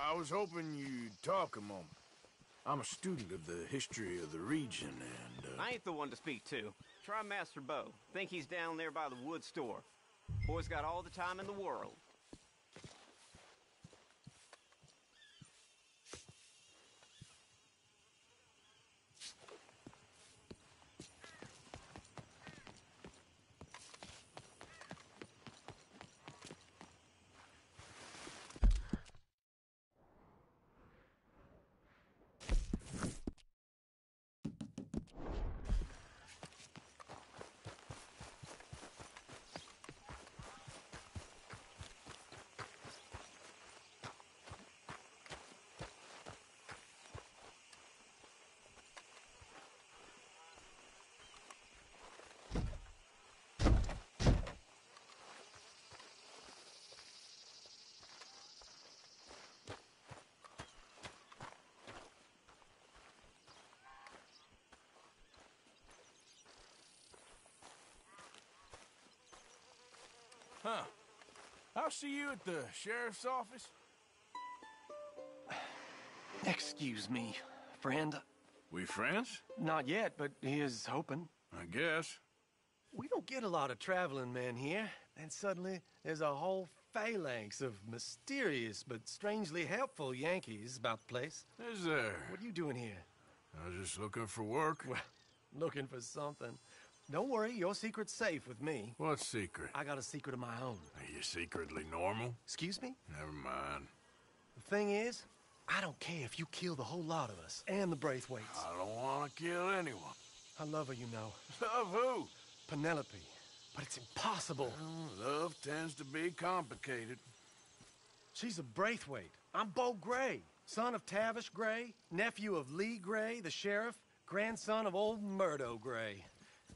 I was hoping you'd talk a moment. I'm a student of the history of the region, and, I ain't the one to speak to. Try Master Bo. Think he's down there by the wood store. Boy's got all the time in the world. Huh. I'll see you at the sheriff's office. Excuse me, friend. We friends? Not yet, but he is hoping. I guess. We don't get a lot of traveling men here, and suddenly there's a whole phalanx of mysterious but strangely helpful Yankees about the place. Is there? What are you doing here? I was just looking for work. Well, looking for something. Don't worry, your secret's safe with me. What secret? I got a secret of my own. Are you secretly normal? Excuse me? Never mind. The thing is, I don't care if you kill the whole lot of us, and the Braithwaites. I don't want to kill anyone. I love her, you know. Love who? Penelope. But it's impossible. Well, love tends to be complicated. She's a Braithwaite. I'm Bo Gray, son of Tavish Gray, nephew of Lee Gray, the sheriff, grandson of old Murdo Gray.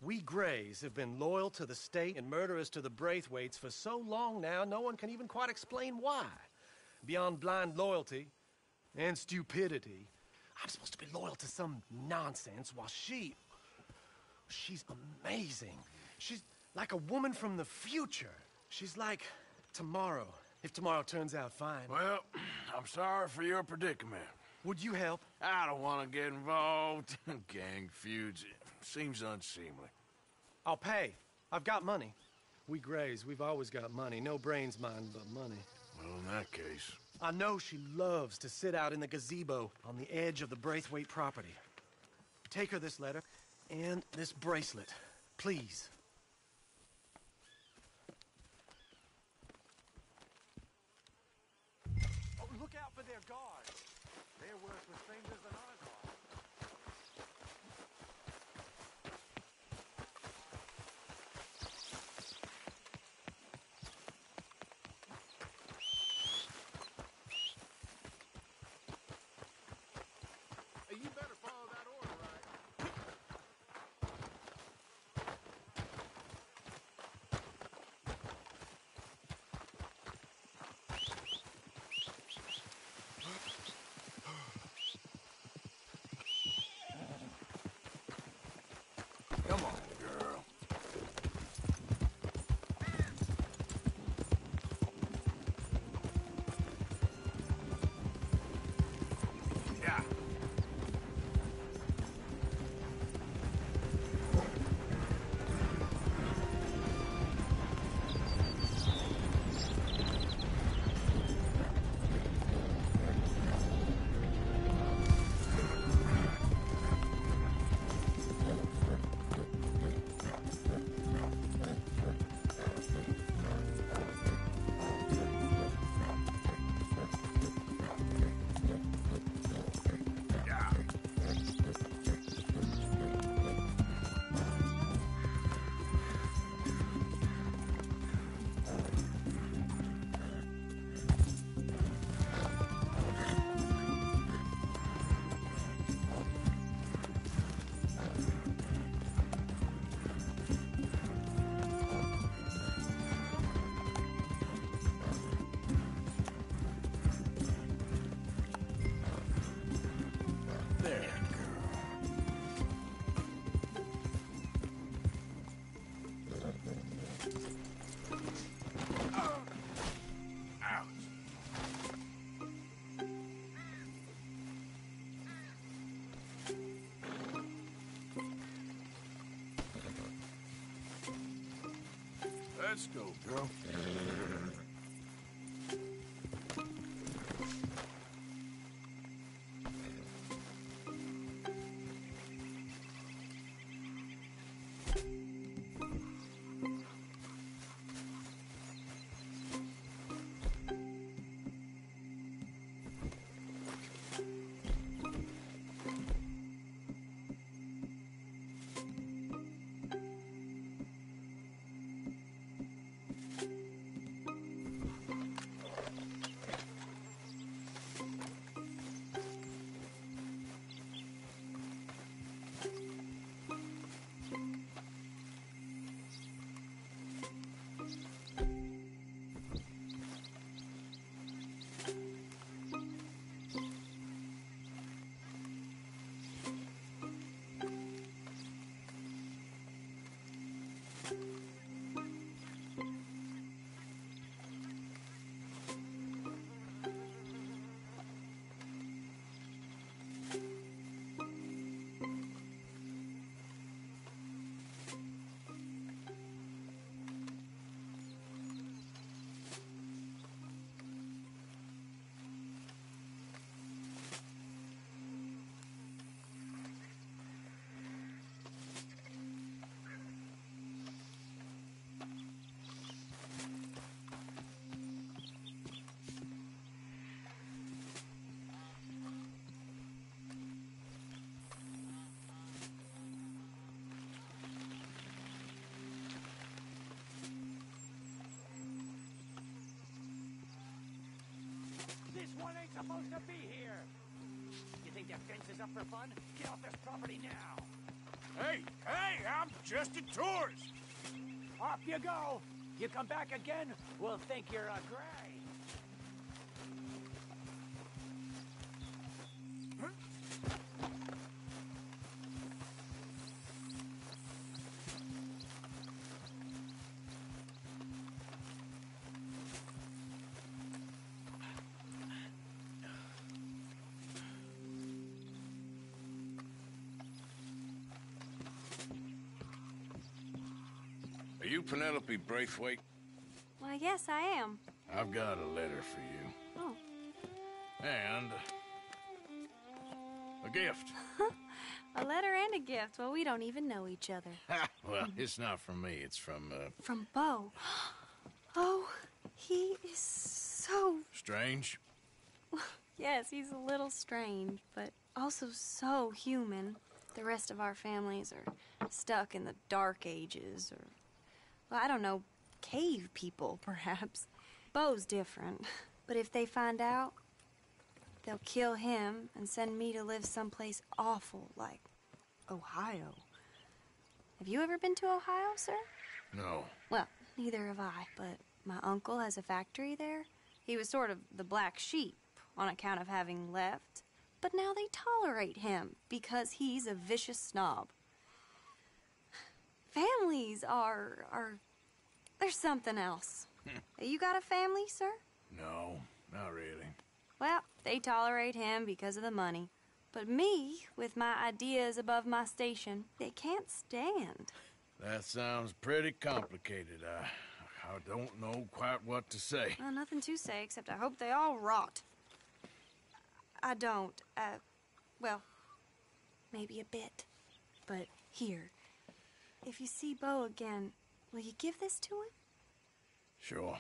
We Grays have been loyal to the state and murderous to the Braithwaites for so long now, no one can even quite explain why. Beyond blind loyalty and stupidity, I'm supposed to be loyal to some nonsense while she's amazing. She's like a woman from the future. She's like tomorrow, if tomorrow turns out fine. Well, I'm sorry for your predicament. Would you help? I don't want to get involved. Gang feuds. Seems unseemly. I'll pay. I've got money. We Grays, we've always got money. No brains, mind, but money. Well, in that case... I know she loves to sit out in the gazebo on the edge of the Braithwaite property. Take her this letter and this bracelet, please. Oh, look out for their guards. They're worse with strangers than ours are. You better follow that order, right? Let's go, girl. This one ain't supposed to be here! You think that fence is up for fun? Get off this property now! Hey, I'm just a tourist. Off you go! You come back again, we'll think you're a gray! Are you Penelope Braithwaite? Well, yes, I am. I've got a letter for you. Oh. And a gift. A letter and a gift. Well, we don't even know each other. Well, it's not from me. It's from, From Beau. Oh, he is so... Strange. Yes, he's a little strange, but also so human. The rest of our families are stuck in the Dark Ages, or... well, I don't know, cave people, perhaps. Beau's different. But if they find out, they'll kill him and send me to live someplace awful, like Ohio. Have you ever been to Ohio, sir? No. Well, neither have I, but my uncle has a factory there. He was sort of the black sheep on account of having left. But now they tolerate him because he's a vicious snob. Families are there's something else. You got a family, sir? No, not really. Well, they tolerate him because of the money. But me, with my ideas above my station, they can't stand. That sounds pretty complicated. I don't know quite what to say. Well, nothing to say, except I hope they all rot. I don't. Well, maybe a bit. But here, if you see Beau again, will you give this to him? Sure.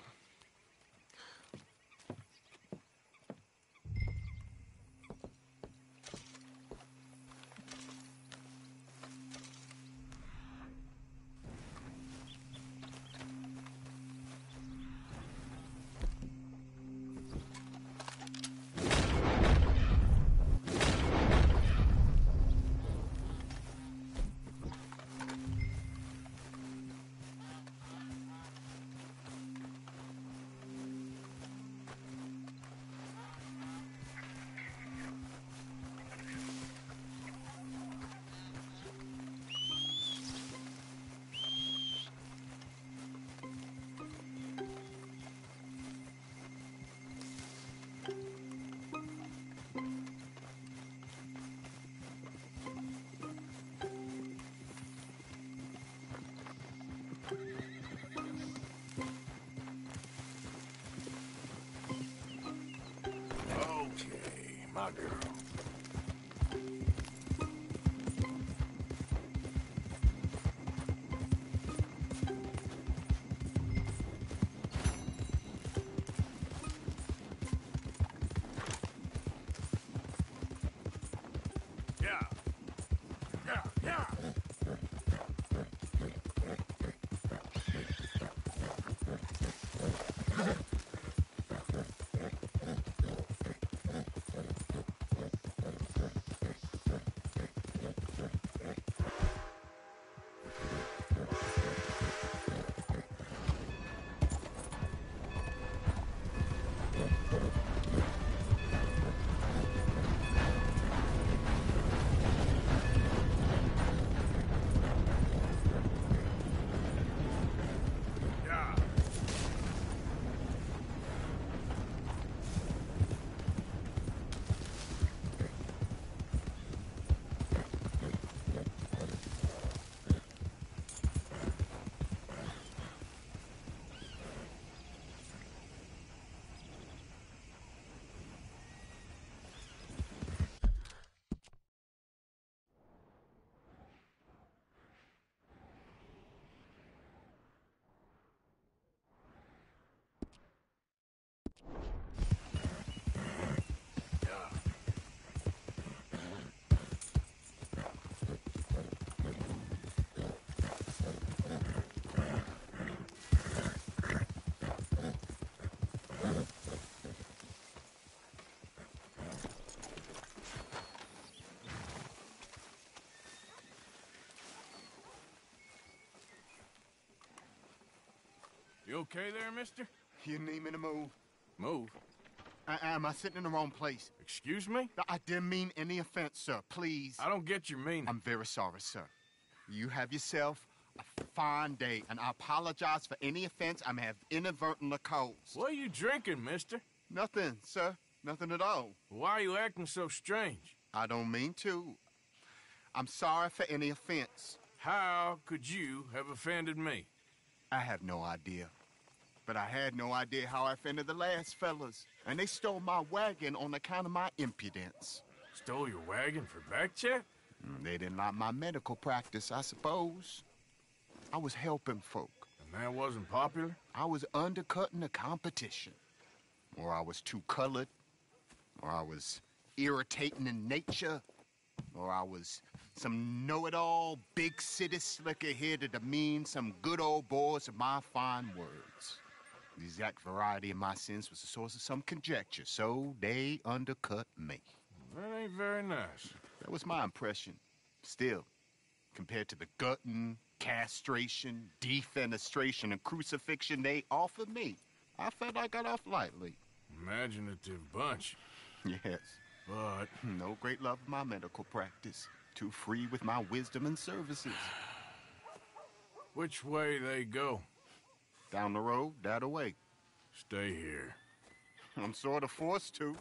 my girl. Yeah. Yeah, yeah. Yeah. You okay there, mister? You need me to move? Move. Am I sitting in the wrong place? Excuse me? I didn't mean any offense, sir. Please. I don't get your meaning. I'm very sorry, sir. You have yourself a fine day, and I apologize for any offense I may have inadvertently caused. What are you drinking, mister? Nothing, sir. Nothing at all. Why are you acting so strange? I don't mean to. I'm sorry for any offense. How could you have offended me? I have no idea. But I had no idea how I offended the last fellas. And they stole my wagon on account of my impudence. Stole your wagon for back check? They didn't like my medical practice, I suppose. I was helping folk. And that wasn't popular? I was undercutting the competition. Or I was too colored. Or I was irritating in nature. Or I was some know-it-all big city slicker here to demean some good old boys of my fine words. The exact variety of my sins was the source of some conjecture, so they undercut me. That ain't very nice. That was my impression. Still, compared to the gutting, castration, defenestration, and crucifixion they offered me, I felt I got off lightly. Imaginative bunch. Yes, But no great love of my medical practice. Too free with my wisdom and services. which way they go? Down the road, that away. Stay here. I'm sort of forced to.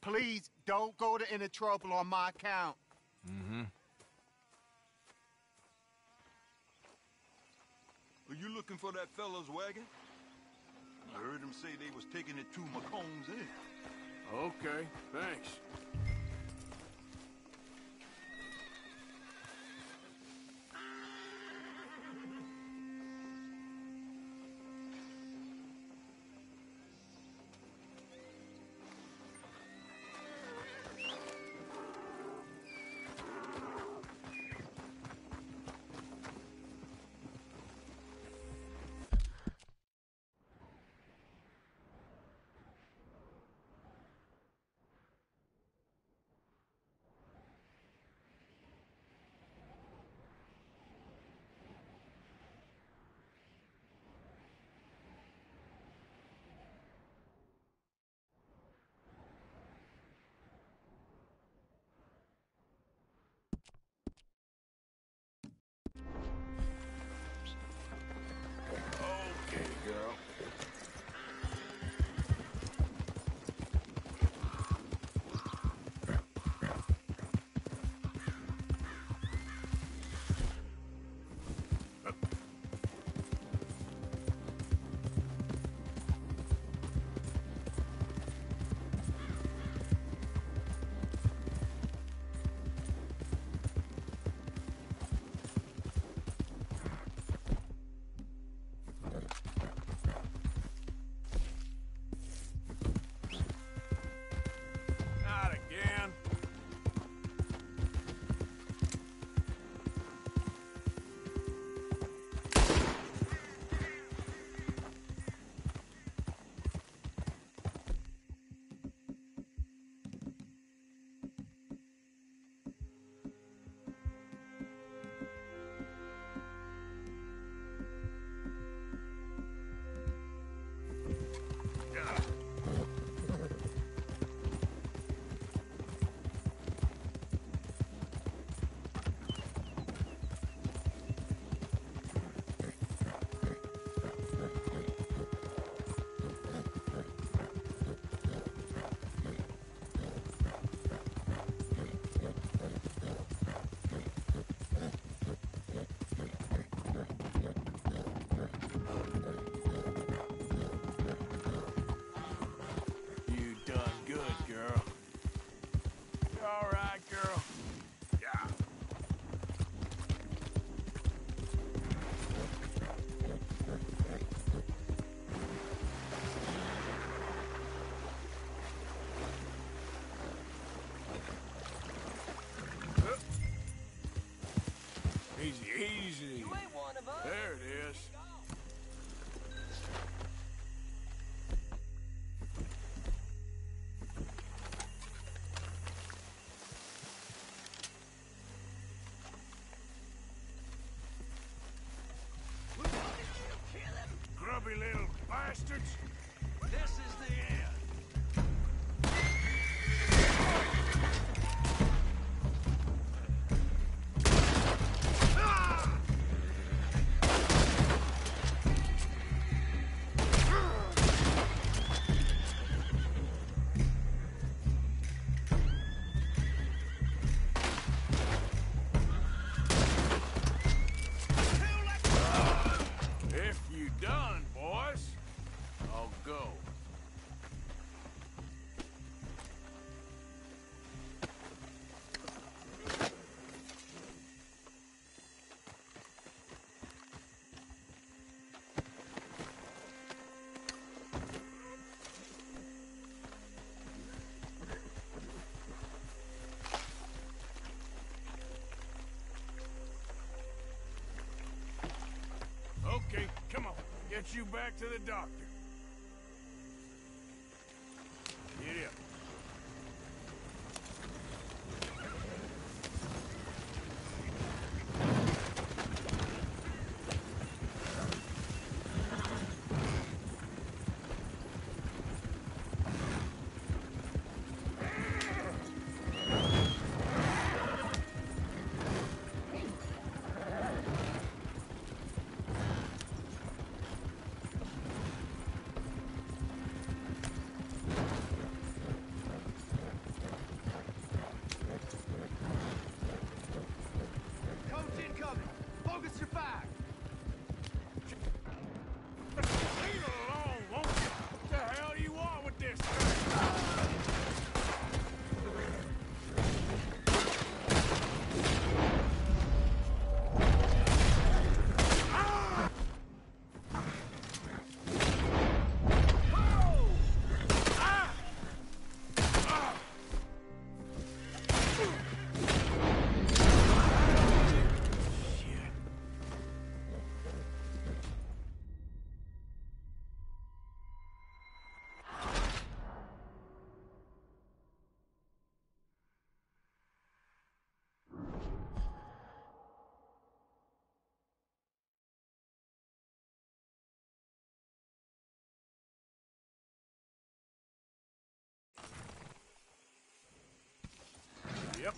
Please, don't go to any trouble on my account. Mm-hmm. Are you looking for that fella's wagon? I heard him say they was taking it to McComb's Inn. Okay, thanks. bastards! This is the end. If you done, boys, I'll go. Okay, come on. Get you back to the doctor. Get up. Coach incoming. Focus your fire. Leave it alone, won't you? What the hell do you want with this thing? Yep.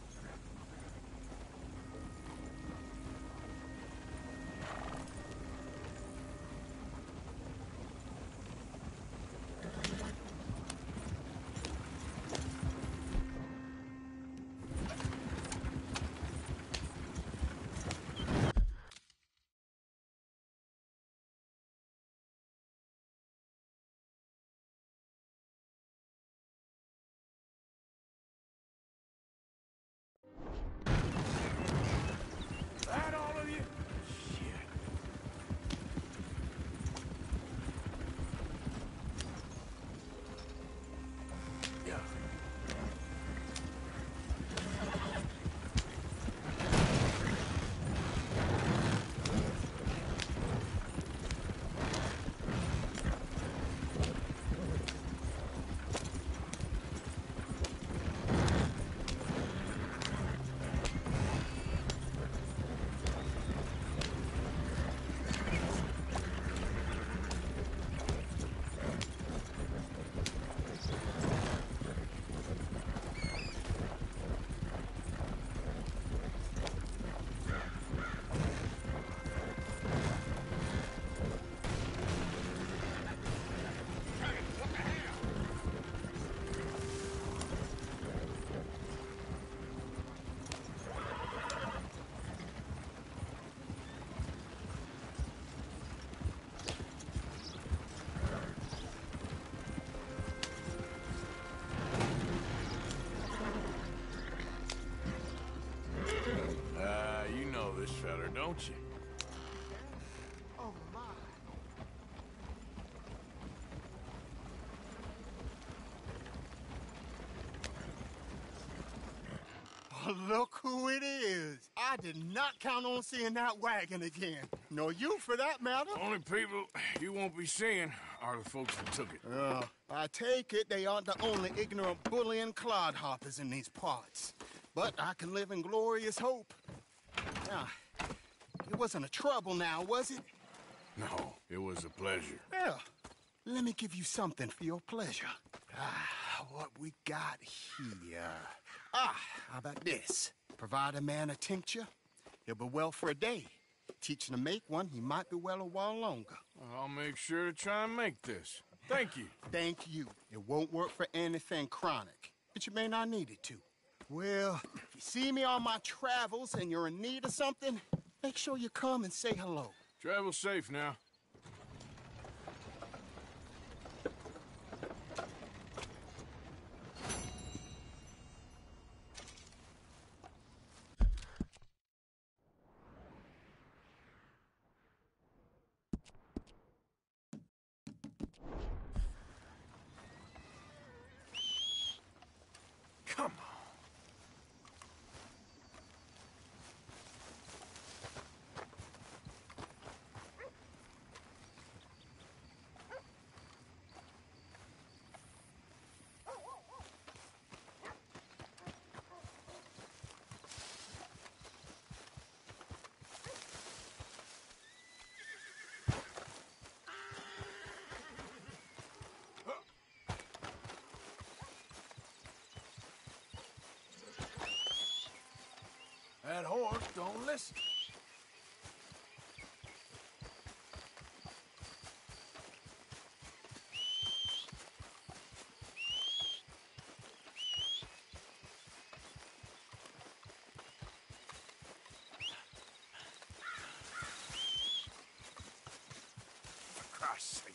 That all of you? Shit. Yeah. You know this feller, don't you? Oh, my. Oh, look who it is. I did not count on seeing that wagon again. Nor you, for that matter. Only people you won't be seeing are the folks that took it. I take it they aren't the only ignorant bullying clodhoppers in these parts. But I can live in glorious hope. Now, it wasn't a trouble now, was it? No, it was a pleasure. Yeah. Let me give you something for your pleasure. What we got here? How about this? Provide a man a tincture, he'll be well for a day. Teach him to make one, he might be well a while longer. I'll make sure to try and make this. Thank you. Thank you. It won't work for anything chronic, but you may not need it to. Well, if you see me on my travels and you're in need of something, make sure you come and say hello. Travel safe now. Come on. That horse don't listen. For Christ's sake.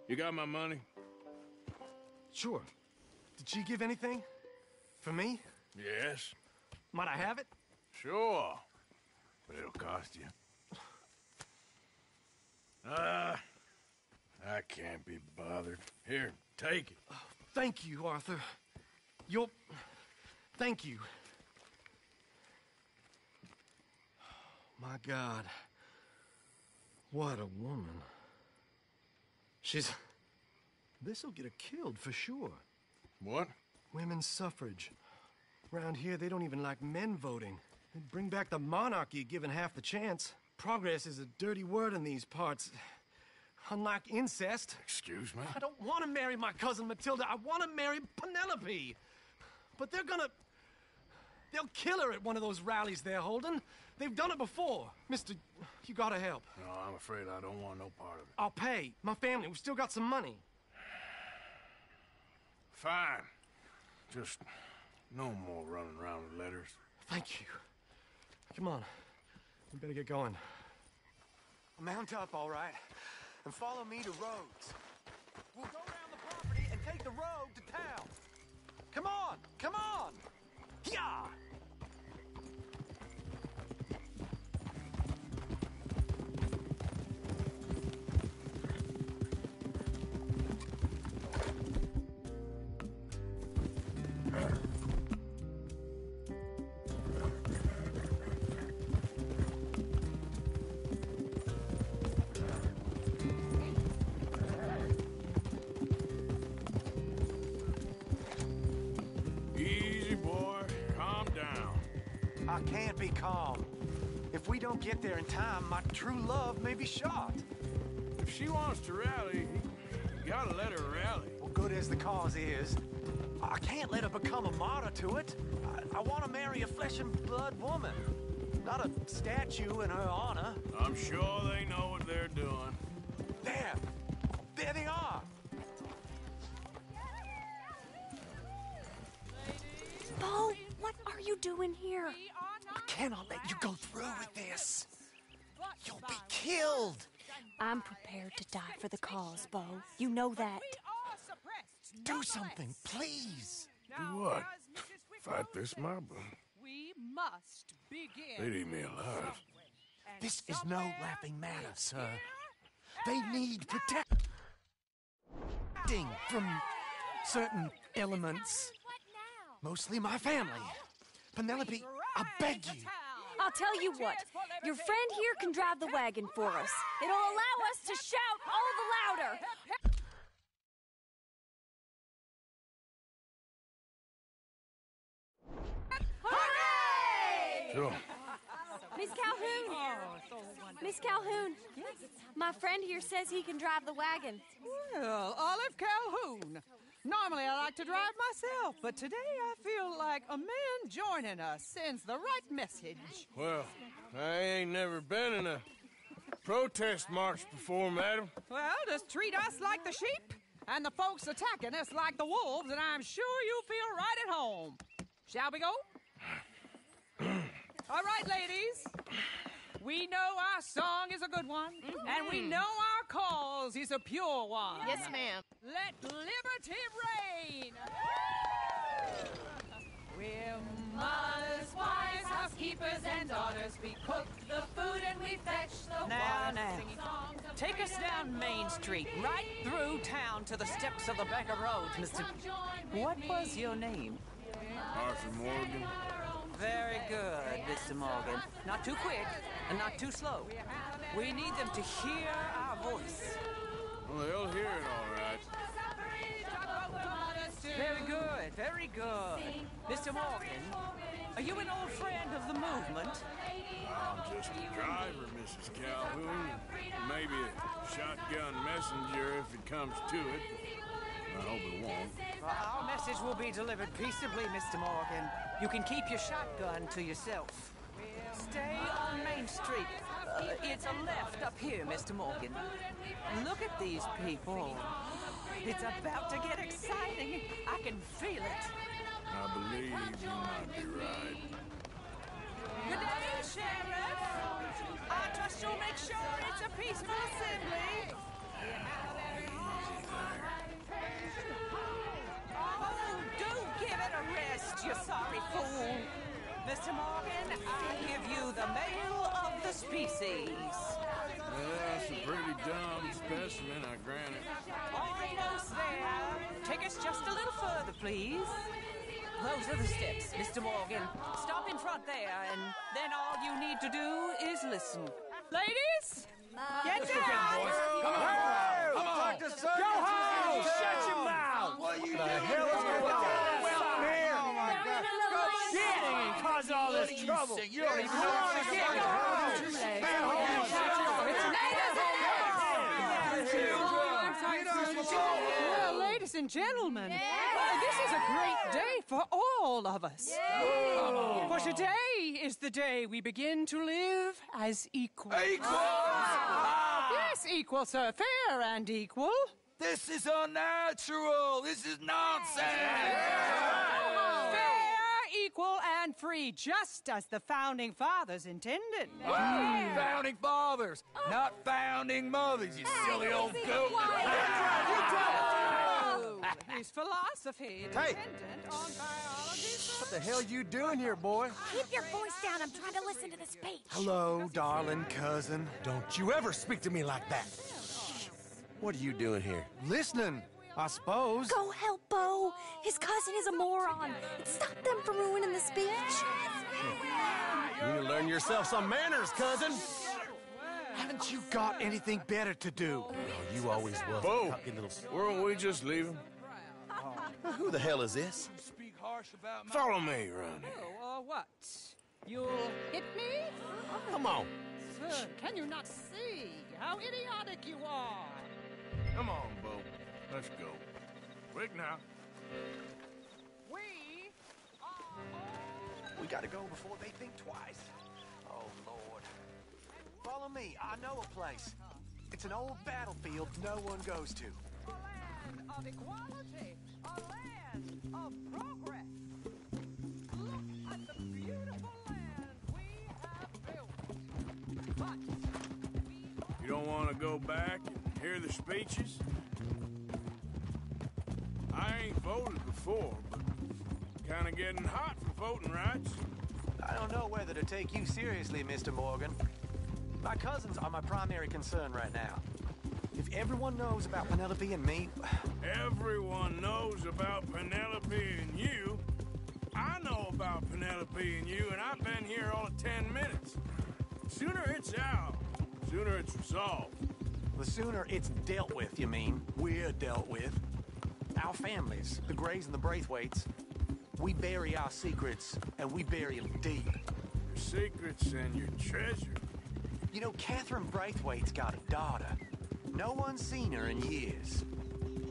You got my money? Sure. Did she give anything? For me? Yes. Might I have it? Sure. But it'll cost you. I can't be bothered. Here, take it. Thank you, Arthur. Thank you. My God. What a woman. This'll get her killed for sure. What? Women's suffrage. Around here, they don't even like men voting. They'd bring back the monarchy given half the chance. Progress is a dirty word in these parts. Unlike incest. Excuse me? I don't want to marry my cousin Matilda. I want to marry Penelope. But they'll kill her at one of those rallies they're holding. They've done it before. Mister, you gotta help. No, I'm afraid I don't want no part of it. I'll pay. My family, we've still got some money. Fine. Just no more running around with letters. Thank you. Come on. We better get going. Mount up, all right, and follow me to Rhodes. We'll go around the property and take the road to town. Come on! Come on! Yeah! Easy, boy. Calm down. I can't be calm. If we don't get there in time, my true love may be shot. If she wants to rally, you gotta let her rally. Well, good as the cause is, I can't let her become a martyr to it. I want to marry a flesh and blood woman, not a statue in her honor. I'm sure they know what they're doing. There they are. Bo, what are you doing here? I cannot let you go through with this. You'll be killed. I'm prepared to die for the cause, Bo. You know that. Do something, please. Do what? Fight this mob? We must begin. They'd eat me alive. This is no laughing matter, sir. They need protecting from certain elements. Mostly my family. Penelope, I beg you. I'll tell you what. Your friend here can drive the wagon for us. It'll allow us to shout all the louder. Hooray! Sure. Miss Calhoun! Miss Calhoun! My friend here says he can drive the wagon. Well, Olive Calhoun. Normally I like to drive myself, but today I feel like a man joining us sends the right message. Well, I ain't never been in a protest march before, madam. Well, just treat us like the sheep, and the folks attacking us like the wolves, and I'm sure you feel right at home. Shall we go? All right, ladies. We know our song is a good one, and we know our cause is a pure one. Yes, ma'am. Let liberty reign! We're mothers, wives, housekeepers, and daughters. We cook the food and we fetch the water. Now, take us down Main Street, right through town to the steps of the Bank of Rhodes, Mr. What was your name? Arthur Morgan. Very good, Mr. Morgan. Not too quick and not too slow. We need them to hear our voice. Well, they'll hear it all right. Very good, very good. Mr. Morgan, are you an old friend of the movement? I'm just a driver, Mrs. Calhoun. Maybe a shotgun messenger if it comes to it. I hope it won't. Well, our message will be delivered peaceably, Mr. Morgan. You can keep your shotgun to yourself. Stay on Main Street. It's a left up here, Mr. Morgan. Look at these people. It's about to get exciting. I can feel it. I believe you might be right. Good day, Sheriff. I trust you'll make sure it's a peaceful assembly. Oh, do give it a rest, you sorry fool. Mr. Morgan, I give you the male of the species. That's a pretty dumb specimen, I grant it. Almost there. Take us just a little further, please. Those are the steps, Mr. Morgan. Stop in front there, and then all you need to do is listen. Ladies, get down! Come on! Go home! Shut your mouth! What the hell is going on? Well, here! Oh, my God. Go singing and cause all this trouble. You don't even know what you're getting. Well, ladies and gentlemen, this is a great day for all of us. For today is the day we begin to live as equals. Yes, equal, sir. Fair and equal. This is unnatural. This is nonsense. Fair, equal, and free, just as the Founding Fathers intended. Founding fathers, not founding mothers, you silly old goat. His philosophy dependent on biology. What the hell you doing here, boy? Keep your voice down. I'm trying to listen to the speech. Hello, darling cousin. Don't you ever speak to me like that. What are you doing here? Listening, I suppose. Go help Bo. His cousin is a moron. And stop them from ruining the speech. You need to learn yourself some manners, cousin. Haven't you got anything better to do? Oh, you always will. Bo, weren't we just leaving? Who the hell is this? Follow me around here. Oh, what? You'll hit me? Come on. Sir, can you not see how idiotic you are? Come on, Bo. Let's go. Quick now. We gotta go before they think twice. Oh, Lord. Follow me. I know a place. It's an old battlefield no one goes to. A land of equality, a land of progress. Look at the beautiful land we have built. But You don't want to go back and hear the speeches? I ain't voted before, but kind of getting hot for voting rights. I don't know whether to take you seriously, Mr. Morgan. My cousins are my primary concern right now. If everyone knows about Penelope and me... Everyone knows about Penelope and you. I know about Penelope and you, and I've been here all of 10 minutes. Sooner it's out, sooner it's resolved. The sooner it's dealt with, you mean. We're dealt with. Our families, the Grays and the Braithwaites, we bury our secrets, and we bury them deep. Your secrets and your treasure. You know, Catherine Braithwaite's got a daughter. No one's seen her in years.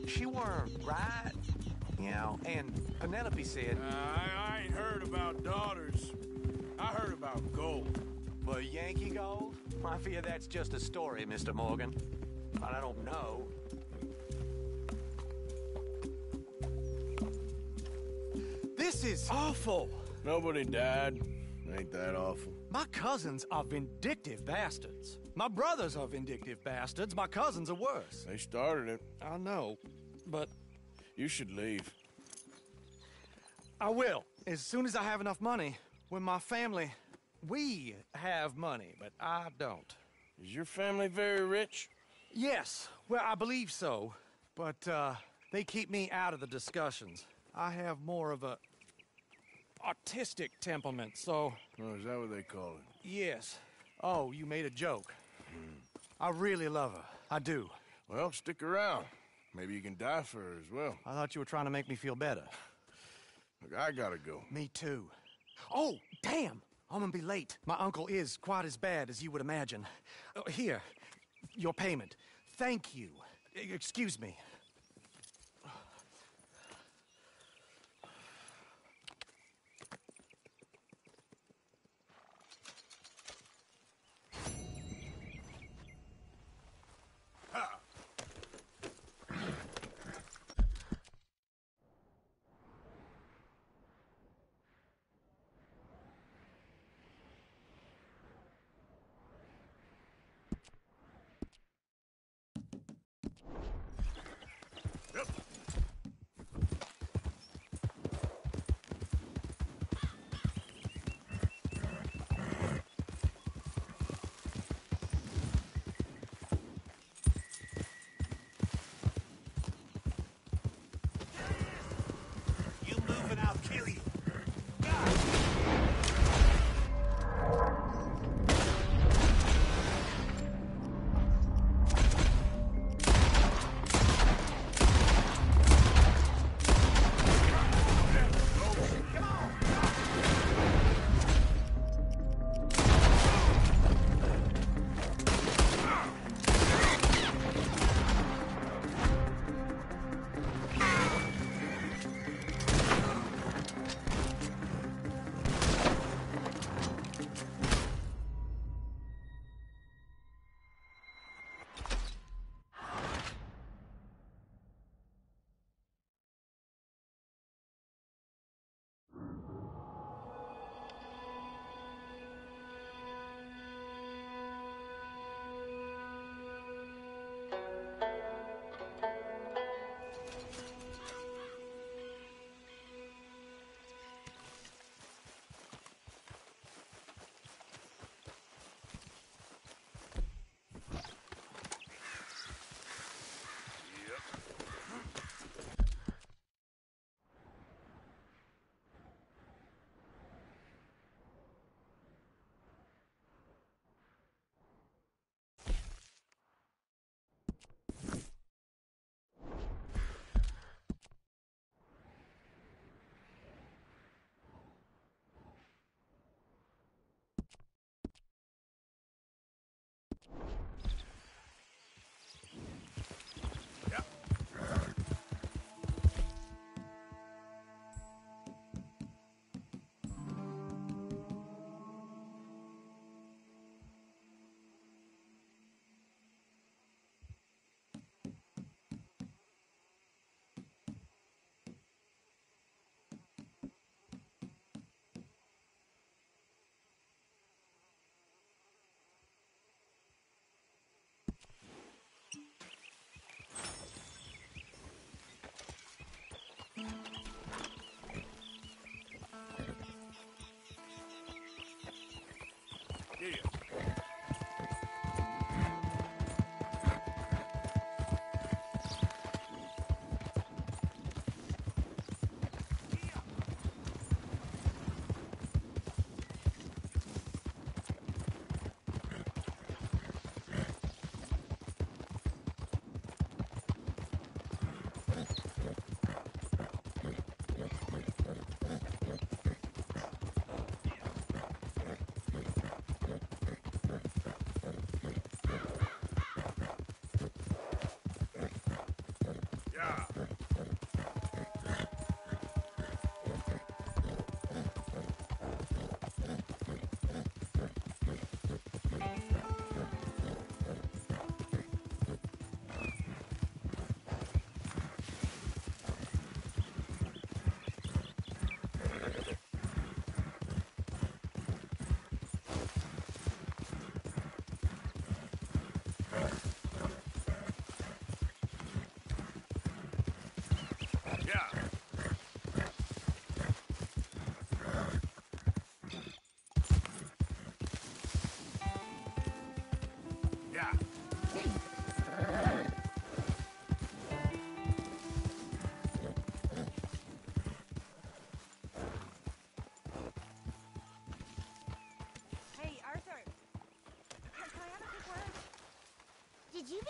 She weren't right, you know, and Penelope said... I ain't heard about daughters. I heard about gold. Well, Yankee gold? I fear that's just a story, Mr. Morgan. But I don't know. This is awful. Nobody died. Ain't that awful? My cousins are vindictive bastards. My brothers are vindictive bastards. My cousins are worse. They started it. I know, but... You should leave. I will, as soon as I have enough money. When my family... We have money, but I don't. Is your family very rich? Yes, well, I believe so. But, they keep me out of the discussions. I have more of a... artistic temperament, so... Oh, is that what they call it? Yes. Oh, you made a joke. I really love her. I do. Well, stick around. Maybe you can die for her as well. I thought you were trying to make me feel better. Look, I gotta go. Me too. Oh, damn! I'm gonna be late. My uncle is quite as bad as you would imagine. Here, your payment. Thank you. Excuse me.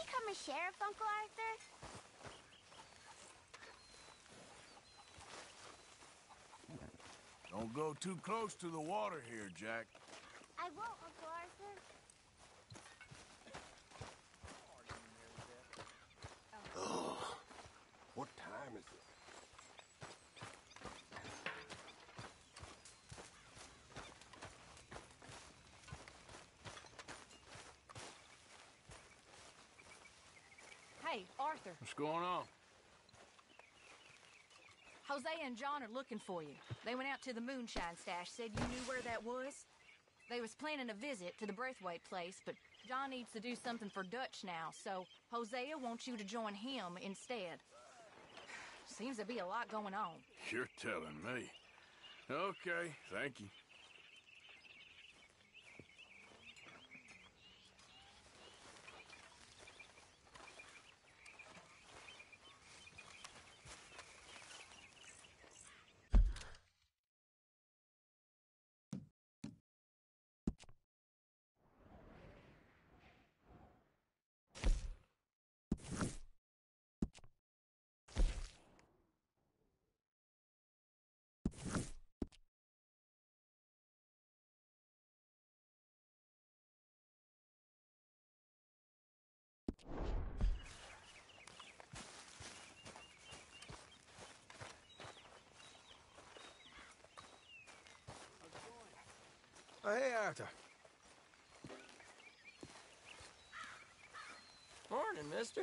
become a sheriff, Uncle Arthur? Don't go too close to the water here, Jack. I won't, Uncle Arthur. Oh, what time is it? Hey, Arthur. What's going on? Hosea and John are looking for you. They went out to the moonshine stash, said you knew where that was. They was planning a visit to the Braithwaite place, but John needs to do something for Dutch now, so Hosea wants you to join him instead. Seems to be a lot going on. You're telling me. Okay, thank you. Oh, hey, Arthur. Morning, mister.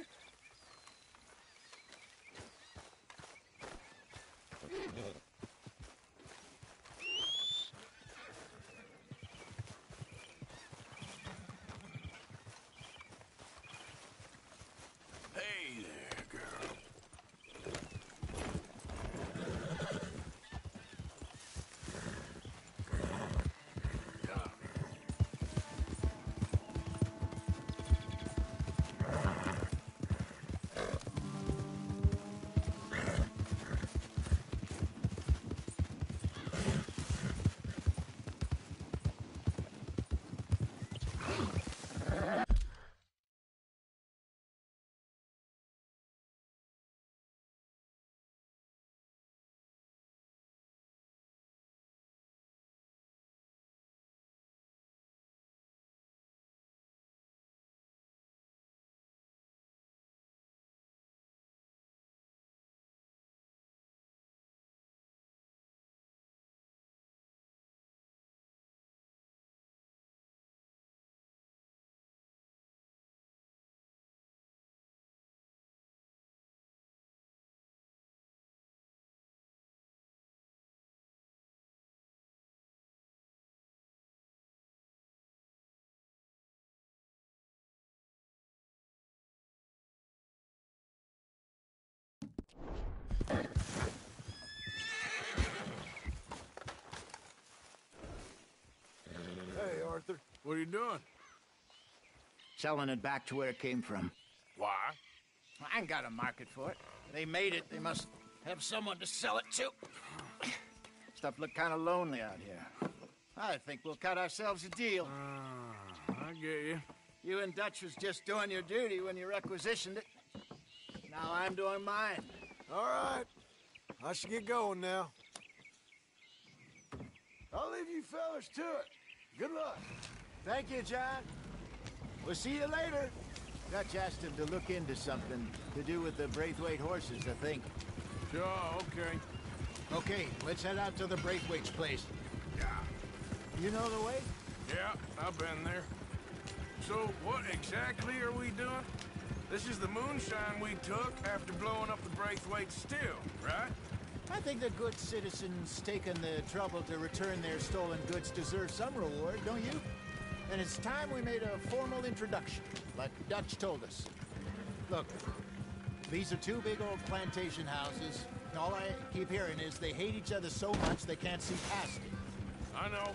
Hey there, girl. Hey, Arthur. What are you doing? Selling it back to where it came from. Why? I ain't got a market for it. They made it. They must have someone to sell it to. Stuff look kind of lonely out here. I think we'll cut ourselves a deal. I get you. You and Dutch was just doing your duty when you requisitioned it. Now I'm doing mine. All right. I should get going now. I'll leave you fellas to it. Good luck. Thank you, John. We'll see you later. Dutch asked him to look into something to do with the Braithwaite horses, I think. Sure, okay. Okay, let's head out to the Braithwaite's place. Yeah. You know the way? Yeah, I've been there. So, what exactly are we doing? This is the moonshine we took after blowing up the Braithwaite still, right? I think the good citizens taking the trouble to return their stolen goods deserve some reward, don't you? And it's time we made a formal introduction, like Dutch told us. Look, these are two big old plantation houses. All I keep hearing is they hate each other so much they can't see past it. I know.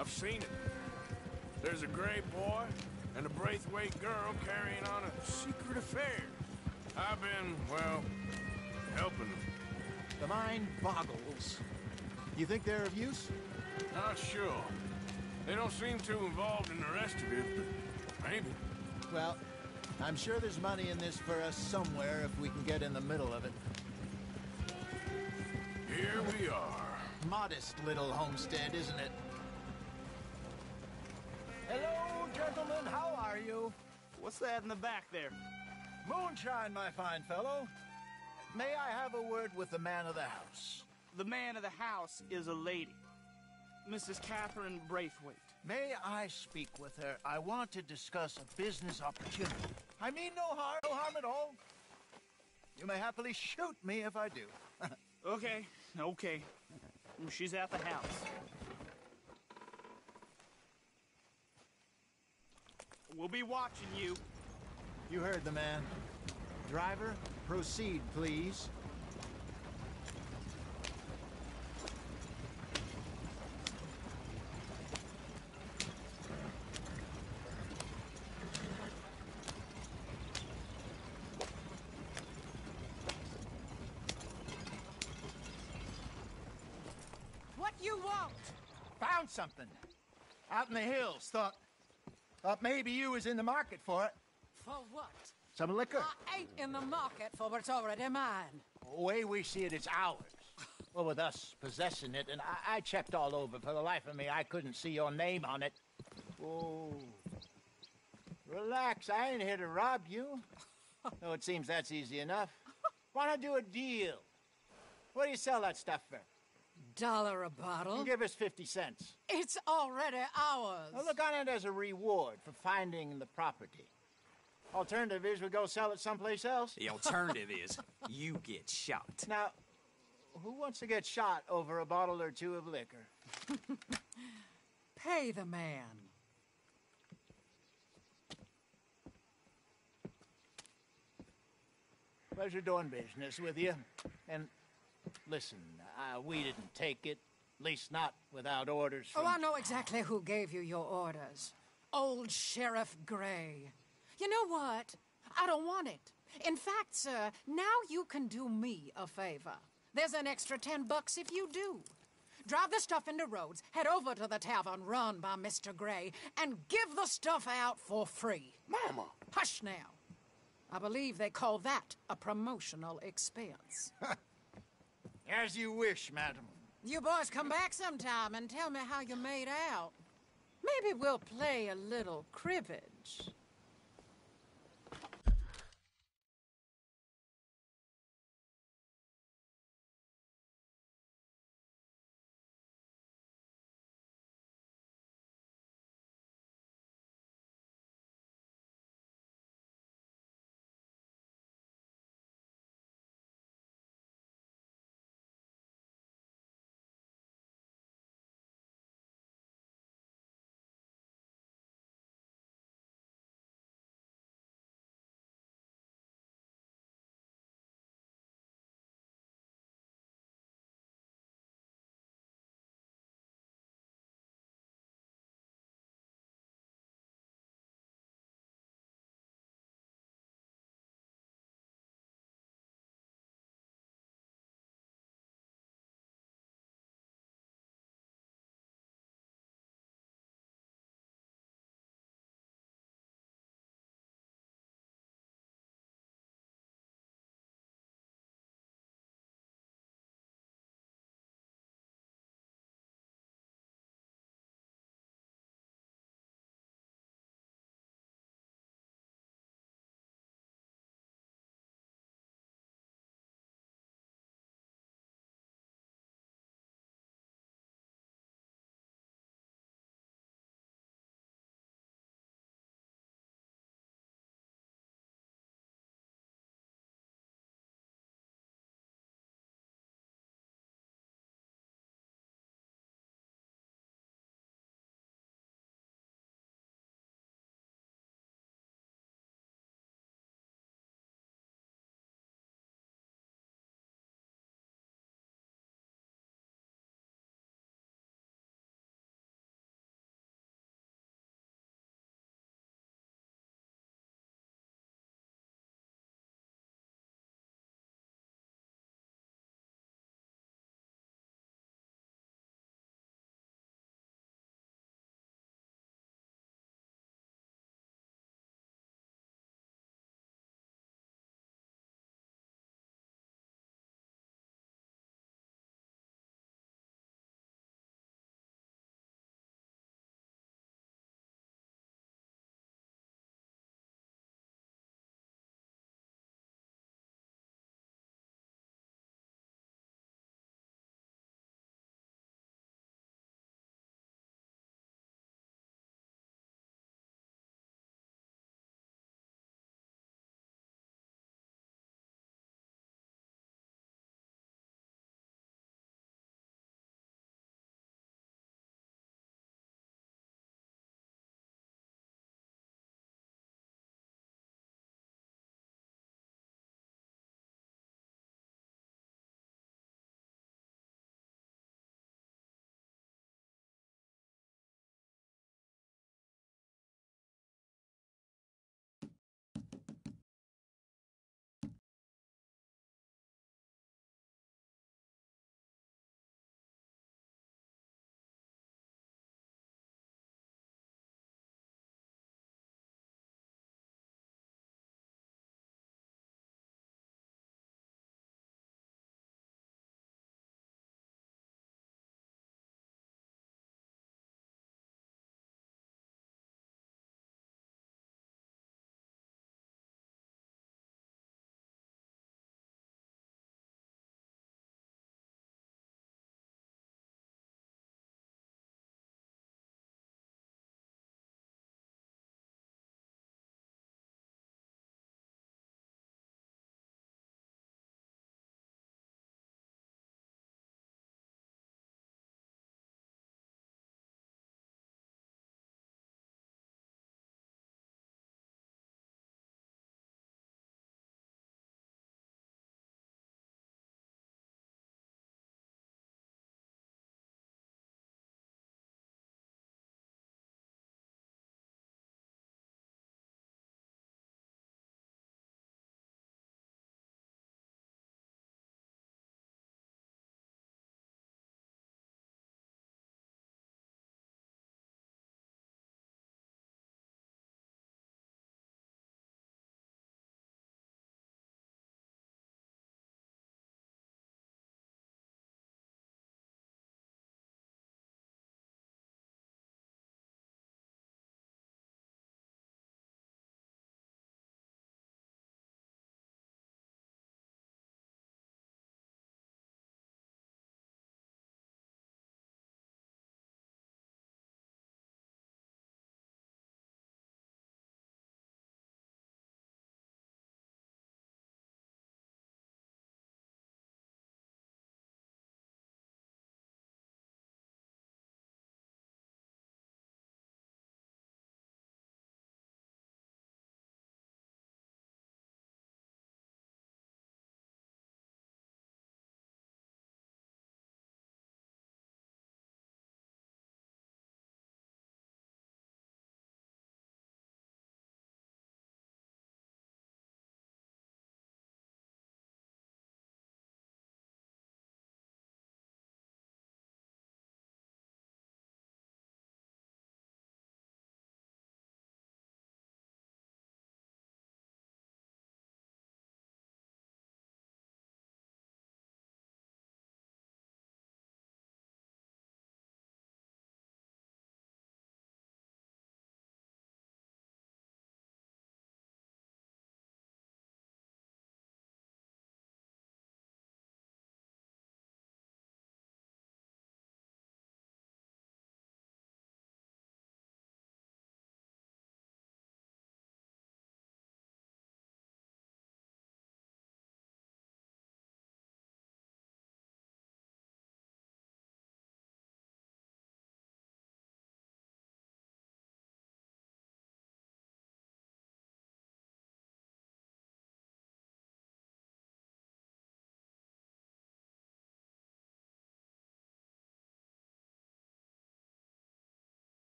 I've seen it. There's a gray boy and a Braithwaite girl carrying on a secret affair. I've been, well, helping them. The mind boggles. You think they're of use? Not sure. They don't seem too involved in the rest of it, but maybe. Well, I'm sure there's money in this for us somewhere if we can get in the middle of it. Here we are. Modest little homestead, isn't it? Hello, gentlemen. How are you? What's that in the back there? Moonshine, my fine fellow. May I have a word with the man of the house? The man of the house is a lady. Mrs. Catherine Braithwaite. May I speak with her? I want to discuss a business opportunity. I mean no harm at all. You may happily shoot me if I do. Okay. She's at the house. We'll be watching you. You heard the man. Driver, proceed, please. What you want? Found something. Out in the hills. Thought maybe you was in the market for it. For what? Some liquor. I ain't in the market for what's already mine. The way we see it, it's ours. Well, with us possessing it, and I checked all over. For the life of me, I couldn't see your name on it. Oh. Relax, I ain't here to rob you. No, it seems that's easy enough. Why not do a deal? What do you sell that stuff for? $1 a bottle? Give us 50 cents. It's already ours. Well, look on it as a reward for finding the property. Alternative is we go sell it someplace else. The alternative is you get shot. Now, who wants to get shot over a bottle or two of liquor? Pay the man. Pleasure doing business with you. And listen, we didn't take it. At least not without orders from... Oh, I know exactly who gave you your orders. Old Sheriff Gray. You know what? I don't want it. In fact, sir, now you can do me a favor. There's an extra $10 if you do. Drive the stuff into Rhodes, head over to the tavern run by Mr. Gray, and give the stuff out for free. Mama! Hush now. I believe they call that a promotional expense. As you wish, madam. You boys come back sometime and tell me how you made out. Maybe we'll play a little cribbage.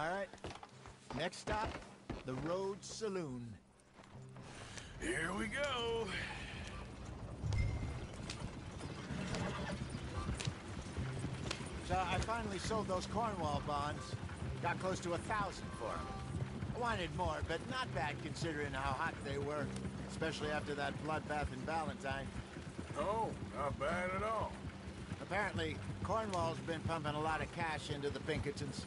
All right. Next stop, the Rhodes Saloon. Here we go. So I finally sold those Cornwall bonds. Got close to 1,000 for them. I wanted more, but not bad considering how hot they were, especially after that bloodbath in Valentine. Oh, not bad at all. Apparently, Cornwall's been pumping a lot of cash into the Pinkertons.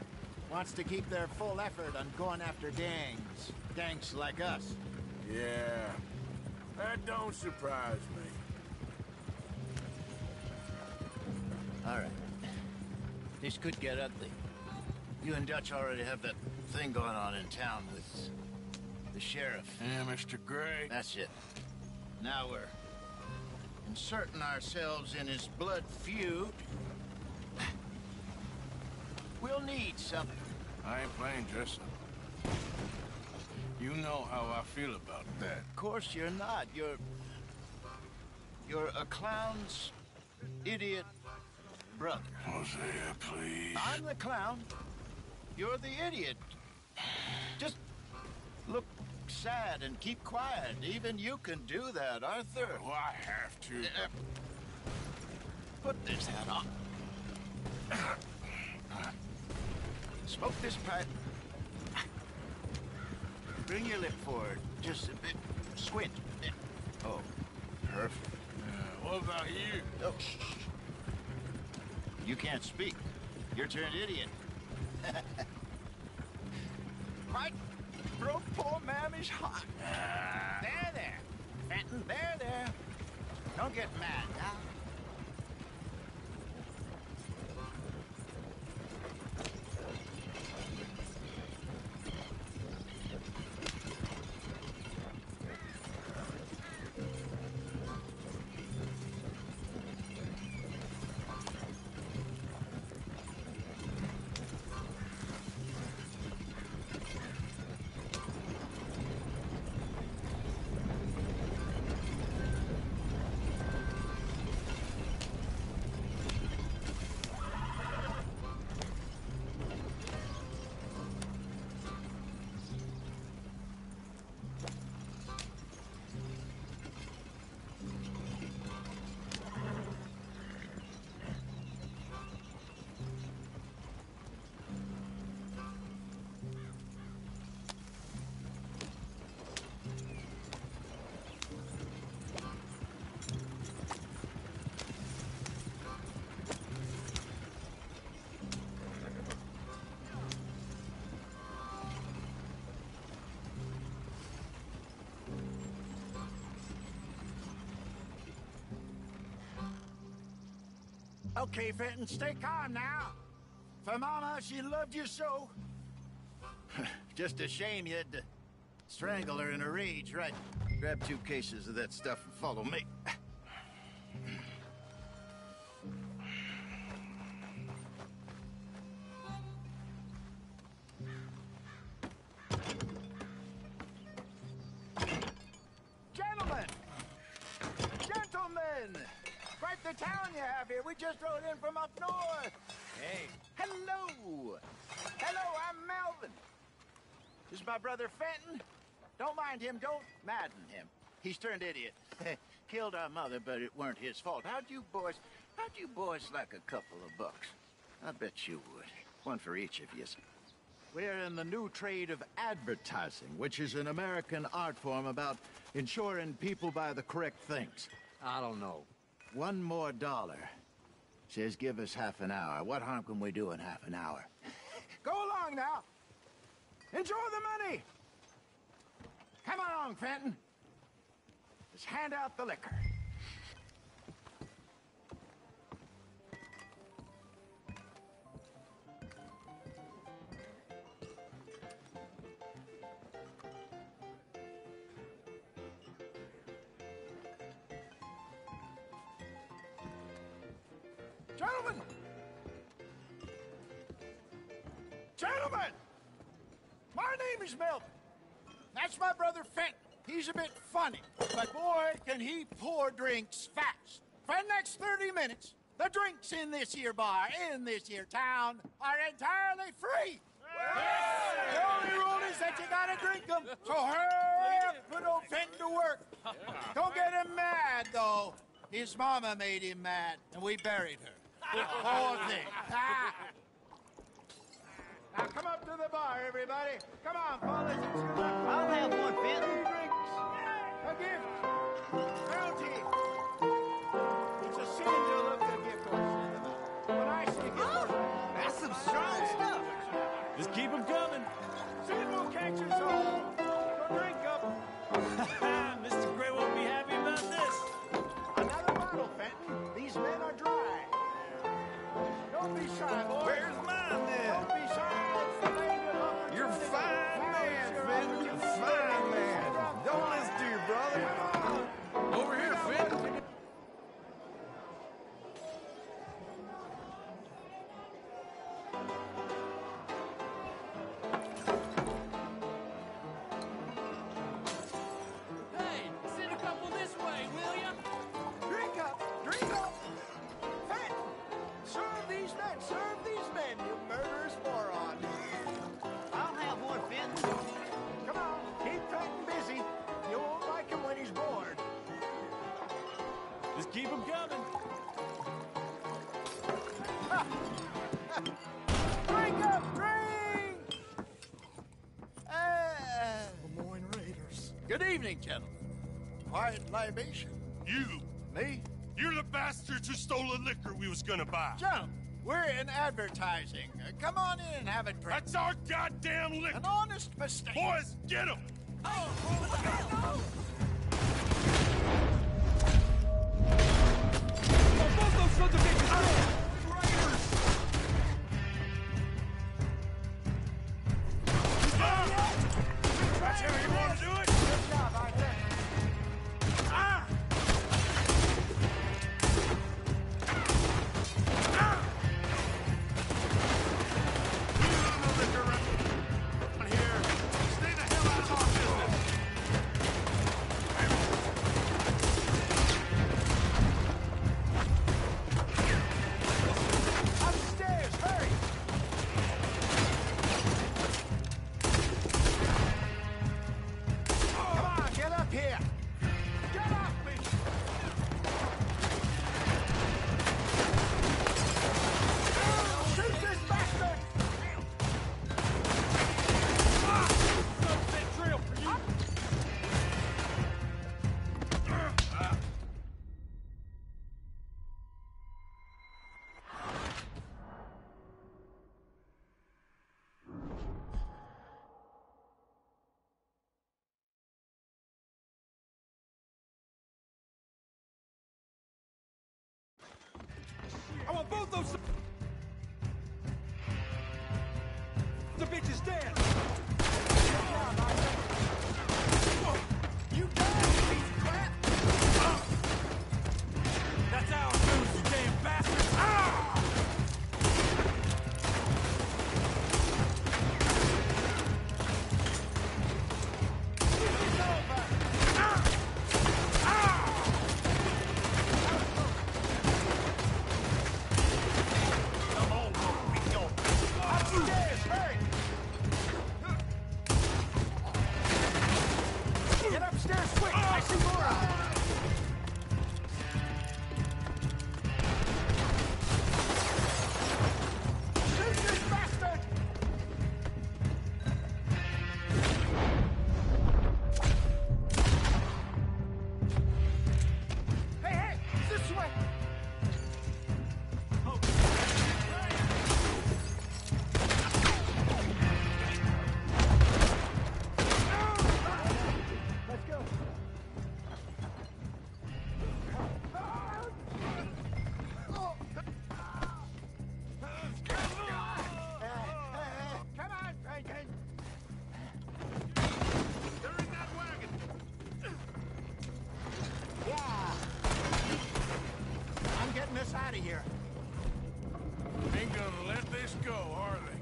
Wants to keep their full effort on going after gangs. Gangs like us. Yeah, that don't surprise me. All right. This could get ugly. You and Dutch already have that thing going on in town with the sheriff. Yeah, Mr. Gray. That's it. Now we're inserting ourselves in his blood feud. We'll need something. I ain't playing dress-up. You know how I feel about that. Of course you're not. You're a clown's idiot brother. Hosea, please. I'm the clown. You're the idiot. Just look sad and keep quiet. Even you can do that, Arthur. Oh, I have to. Put this hat on. Smoke this pipe. Bring your lip forward. Just a bit. Squint. Oh, perfect. What about you? Oh, shh. You can't speak. You're turned idiot. Right? Broke poor Mammy's heart. There. Fenton, there. Don't get mad now. Okay, Fenton, stay calm now. For Mama, she loved you so. Just a shame you had to strangle her in a rage, right? Grab 2 cases of that stuff and follow me. Gentlemen! Quite the town you have here. We just rode in from up north. Hey. Hello. I'm Melvin. This is my brother Fenton. Don't mind him. Don't madden him. He's turned idiot. Killed our mother, but it weren't his fault. How'd you boys like a couple of bucks? I bet you would. One for each of you. We're in the new trade of advertising, which is an American art form about ensuring people buy the correct things. I don't know. $1 more. Says give us half an hour. What harm can we do in half an hour? Go along now. Enjoy the money. Come along, Fenton. Let's hand out the liquor. Gentlemen! My name is Melvin. That's my brother Fenton. He's a bit funny, but boy, can he pour drinks fast. For the next 30 minutes, the drinks in this here bar, in this here town, are entirely free. The only rule is that you gotta drink them. So hurry up, put old Fenton to work. Don't get him mad, though. His mama made him mad, and we buried her. Poor thing. Now come up to the bar, everybody. Come on, fellas. I'll have one, Fenton. Drinks. A gift. Bounty. It's a sin to look a gift horse in the mouth. When I see a gift horse, That's some strong stuff. Just keep them coming. sin will catch us all. So drink up. Mr. Gray won't be happy about this. Another bottle, Fenton. These men are dry. Don't be shy, boy. Where's mine, then? Don't be shy. It's the lady of opportunity. You're a fine Now man, it's your Fenton. You're a fine man. Don't listen to your brother. Over here, Fenton. Hey, send a couple this way, will ya? Drink up. Drink up. Fenton, serve these men. Serve these men, you murderous moron. I'll have one, Fenton. Come on. Keep Fenton busy. You won't like him when he's bored. Just keep them coming. Drink up. Drink. Lemoyne Raiders. Good evening, gentlemen. Quiet libation. You. Me? You're the bastards who stole the liquor we was gonna buy. Gentlemen, we're in advertising. Come on in and have a drink. That's our goddamn liquor. An honest mistake. Boys, get him! Both those sons of bitches! That's how you want to do it? Good job, Arthur. Stay the hell out of our business. Upstairs, hurry. Come on, get up here. Get up, me. Shoot this bastard. Trail for you. I want both those the bitches dead. You done, piece of crap. That's our news, you damn bastards! Ah! It's over. Upstairs, hurry. Get upstairs quick. I see Laura. Shoot this bastard. Hey, hey, this way. Let's go. Come on, Franklin. They're in that wagon. Yeah. I'm getting us out of here. Ain't gonna let this go, are they?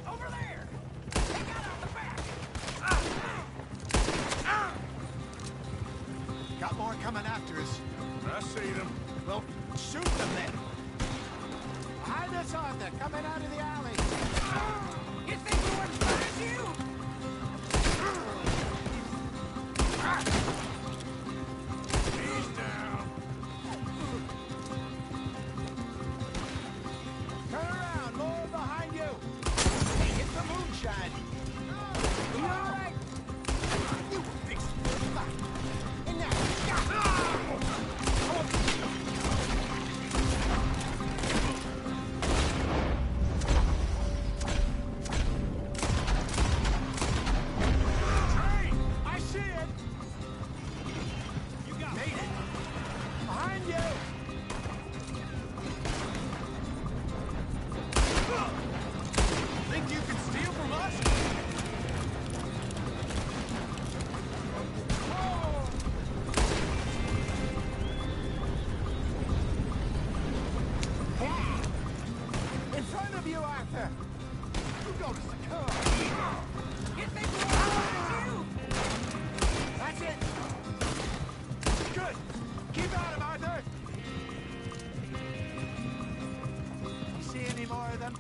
Over there! Take out on the back! Got more coming after us. I see them. Well, shoot them then. Behind us, Arthur, coming out of the alley. You think we wouldn't find you? He's down. Turn around, more behind you. Hit the moonshine. You all right? You big spot. In there. I see it. You got Made it. Behind you. Think you can steal from us? In front of you, Arthur. You go to secure. You think we wouldn't find you? That's it. Good. Keep at him, Arthur. You see any more of them?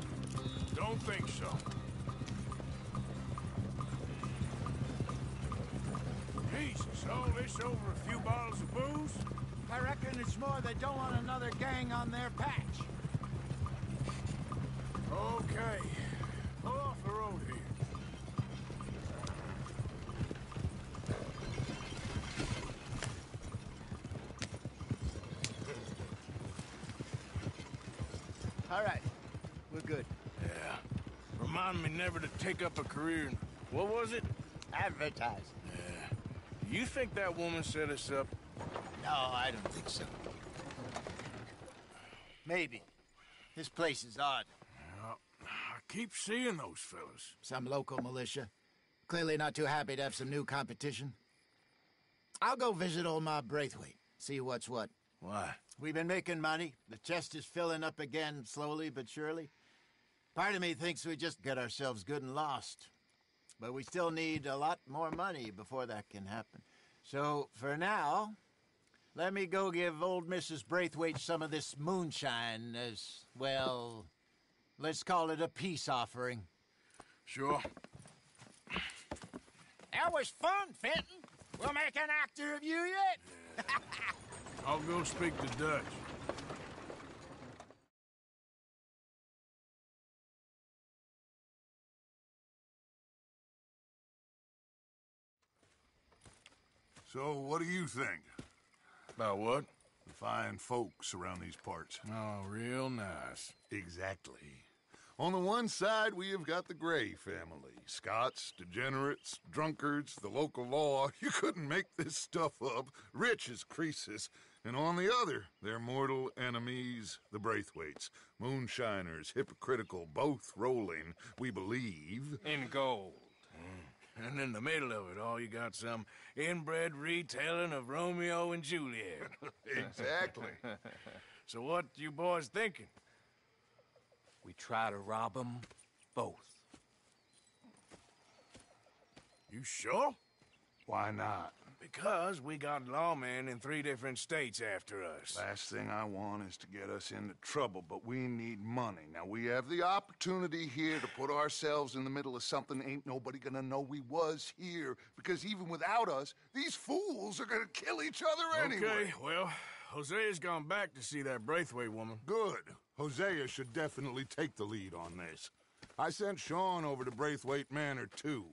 Don't think so. Jesus, all this over a few bottles of booze? I reckon it's more they don't want another gang on their patch. Okay. Pull off the road here. All right. We're good. Yeah. Remind me never to take up a career in... What was it? Advertise. Yeah. You think that woman set us up? No, I don't think so. Maybe. This place is odd. I keep seeing those fellas. Some local militia. Clearly not too happy to have some new competition. I'll go visit old Ma Braithwaite. See what's what. Why? We've been making money. The chest is filling up again, slowly but surely. Part of me thinks we just got ourselves good and lost. But we still need a lot more money before that can happen. So, for now, let me go give old Mrs. Braithwaite some of this moonshine as, well, let's call it a peace offering. Sure. That was fun, Fenton. We'll make an actor of you yet. I'll go speak to Dutch. So, what do you think? About what? The fine folks around these parts. Oh, real nice. Exactly. On the one side, we have got the Gray family. Scots, degenerates, drunkards, the local law. You couldn't make this stuff up. Rich as Croesus. And on the other, their mortal enemies, the Braithwaites. Moonshiners, hypocritical, both rolling, we believe. In gold. And in the middle of it all, you got some inbred retelling of Romeo and Juliet. Exactly. So what you boys thinking? We try to rob them both. You sure? Why not? Because we got lawmen in 3 different states after us. Last thing I want is to get us into trouble, but we need money. Now, we have the opportunity here to put ourselves in the middle of something ain't nobody gonna know we was here, because even without us, these fools are gonna kill each other anyway. Okay, well, Hosea's gone back to see that Braithwaite woman. Good. Hosea should definitely take the lead on this. I sent Sean over to Braithwaite Manor, too.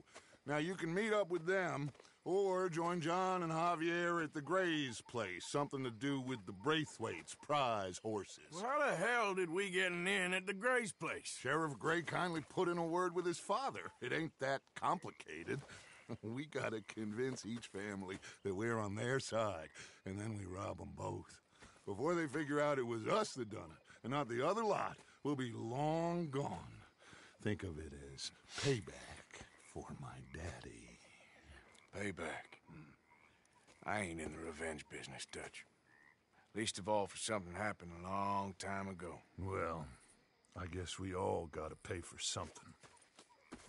Now, you can meet up with them, or join John and Javier at the Gray's place. Something to do with the Braithwaites' prize horses. Well, how the hell did we get in at the Gray's place? Sheriff Gray kindly put in a word with his father. It ain't that complicated. We gotta convince each family that we're on their side, and then we rob them both. Before they figure out it was us that done it, and not the other lot, we'll be long gone. Think of it as payback for my daddy. Payback. I ain't in the revenge business, Dutch. Least of all for something happened a long time ago. Well, I guess we all gotta pay for something.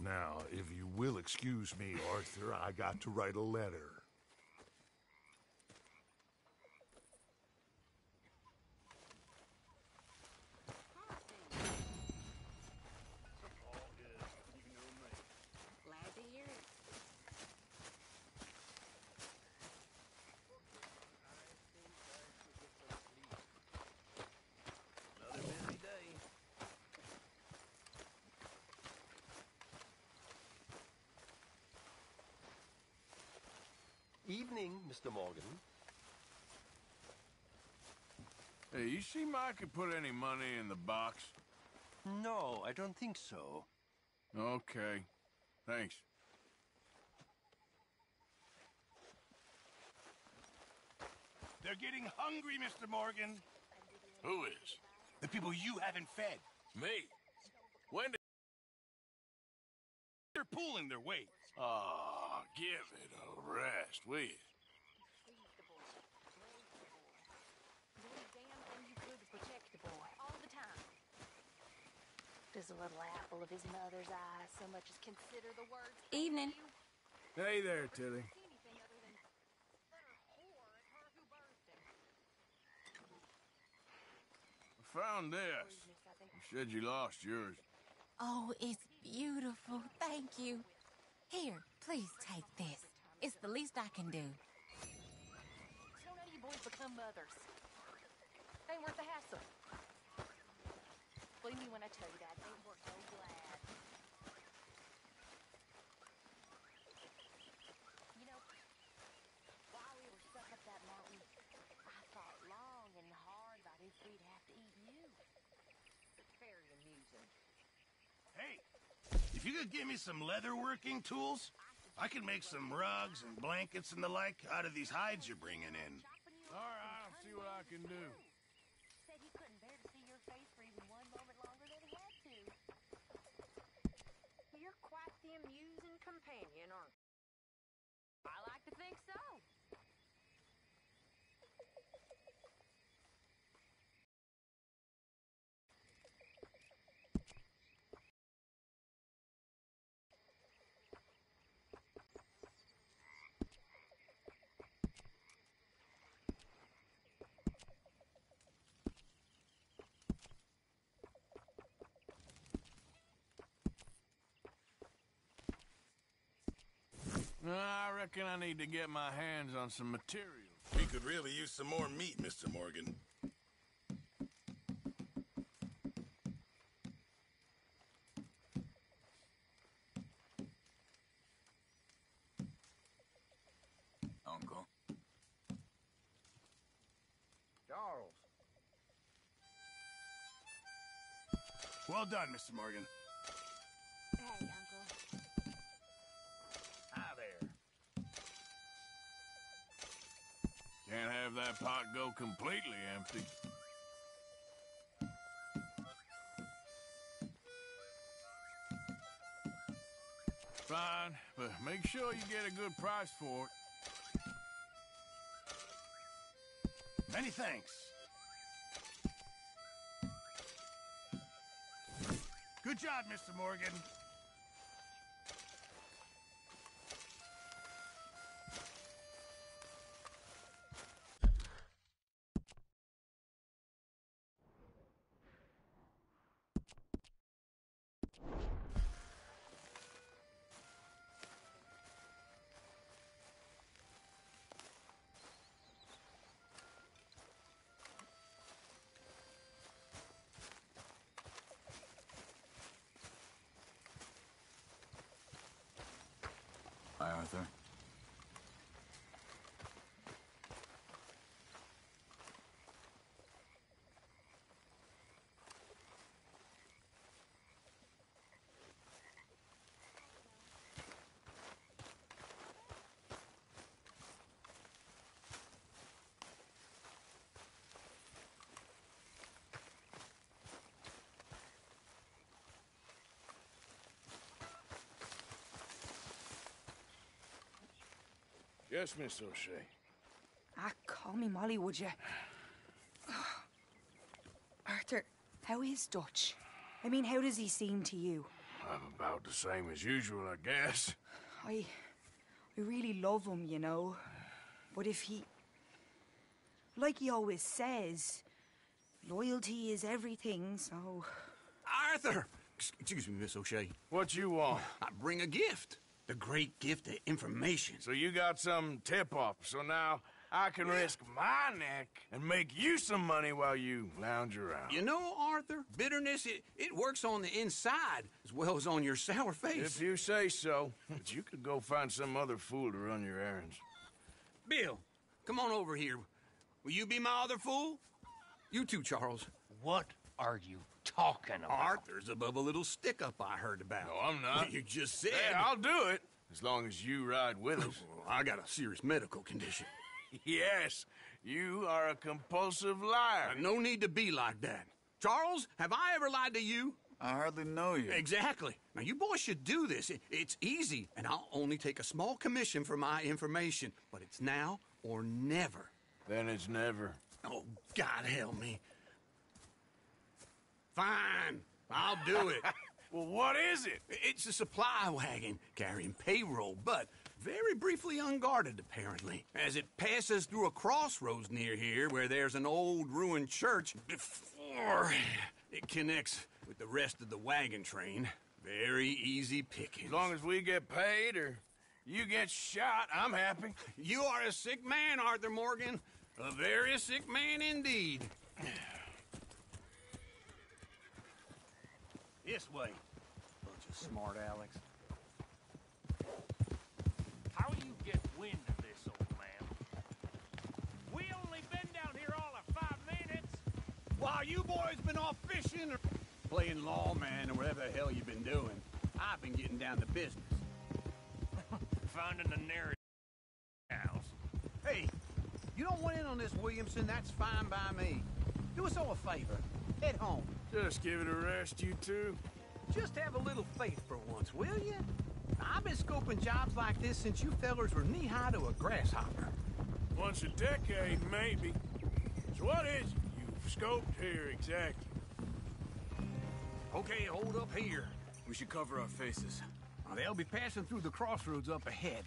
Now, if you will excuse me, Arthur, I got to write a letter. Evening, Mr. Morgan. Hey, you see Mike could put any money in the box? No, I don't think so. Okay. Thanks. They're getting hungry, Mr. Morgan. Who is? The people you haven't fed. Me? When did... They're pulling their weight. Oh, give it a rest, will you? Does a little apple of his mother's eye so much as consider the words? Evening. Hey there, Tilly. I found this. You said you lost yours. Oh, it's beautiful. Thank you. Here, please take this. It's the least I can do. So none of you boys become mothers. Ain't worth the hassle. Believe me when I tell you that. They were so glad. You know, while we were stuck up that mountain, I thought long and hard about if we'd have to eat you. It's very amusing. Hey, if you could give me some leatherworking tools, I could make some rugs and blankets and the like out of these hides you're bringing in. All right, I'll see what I can do. Said he couldn't bear to see your face for even one moment longer than he had to. You're quite the amusing companion, aren't you? I like to think so. I reckon I need to get my hands on some material. We could really use some more meat, Mr. Morgan. Uncle. Charles. Well done, Mr. Morgan. Hey, Uncle. Hi there. Can't have that pot go completely empty. Fine, but make sure you get a good price for it. Many thanks. Good job, Mr. Morgan. Hi, Arthur. Yes, Miss O'Shea. Ah, call me Molly, would you? Arthur, how is Dutch? I mean, how does he seem to you? I'm about the same as usual, I guess. I really love him, you know. But if he... Like he always says, loyalty is everything, so... Arthur! Excuse me, Miss O'Shea. What you want? I bring a gift. The great gift of information. So you got some tip-off, so now I can risk my neck and make you some money while you lounge around. You know, Arthur, bitterness, it works on the inside as well as on your sour face. If you say so. But you could go find some other fool to run your errands. Bill, come on over here. Will you be my other fool? You too, Charles. What are you talking about? Arthur's above a little stick-up I heard about. No, I'm not. You just said... Hey, I'll do it, as long as you ride with us. I got a serious medical condition. Yes, you are a compulsive liar. No need to be like that. Charles, have I ever lied to you? I hardly know you. Exactly. Now, you boys should do this. It's easy, and I'll only take a small commission for my information. But it's now or never. Then it's never. Oh, God help me. Fine. I'll do it. Well, what is it? It's a supply wagon carrying payroll, but very briefly unguarded, apparently. As it passes through a crossroads near here where there's an old ruined church before it connects with the rest of the wagon train. Very easy pickings. As long as we get paid or you get shot, I'm happy. You are a sick man, Arthur Morgan. A very sick man indeed. This way. Bunch of smart Alex. How you get wind of this, old man? We only been down here all of 5 minutes. While you boys been off fishing or playing lawman or whatever the hell you've been doing, I've been getting down to business. Finding the nearest house. Hey, you don't want in on this, Williamson. That's fine by me. Do us all a favor. Head home. Just give it a rest, you two. Just have a little faith for once, will you? I've been scoping jobs like this since you fellers were knee-high to a grasshopper. Once a decade, maybe. So what is it you've scoped here exactly? Okay, hold up here. We should cover our faces. They'll be passing through the crossroads up ahead.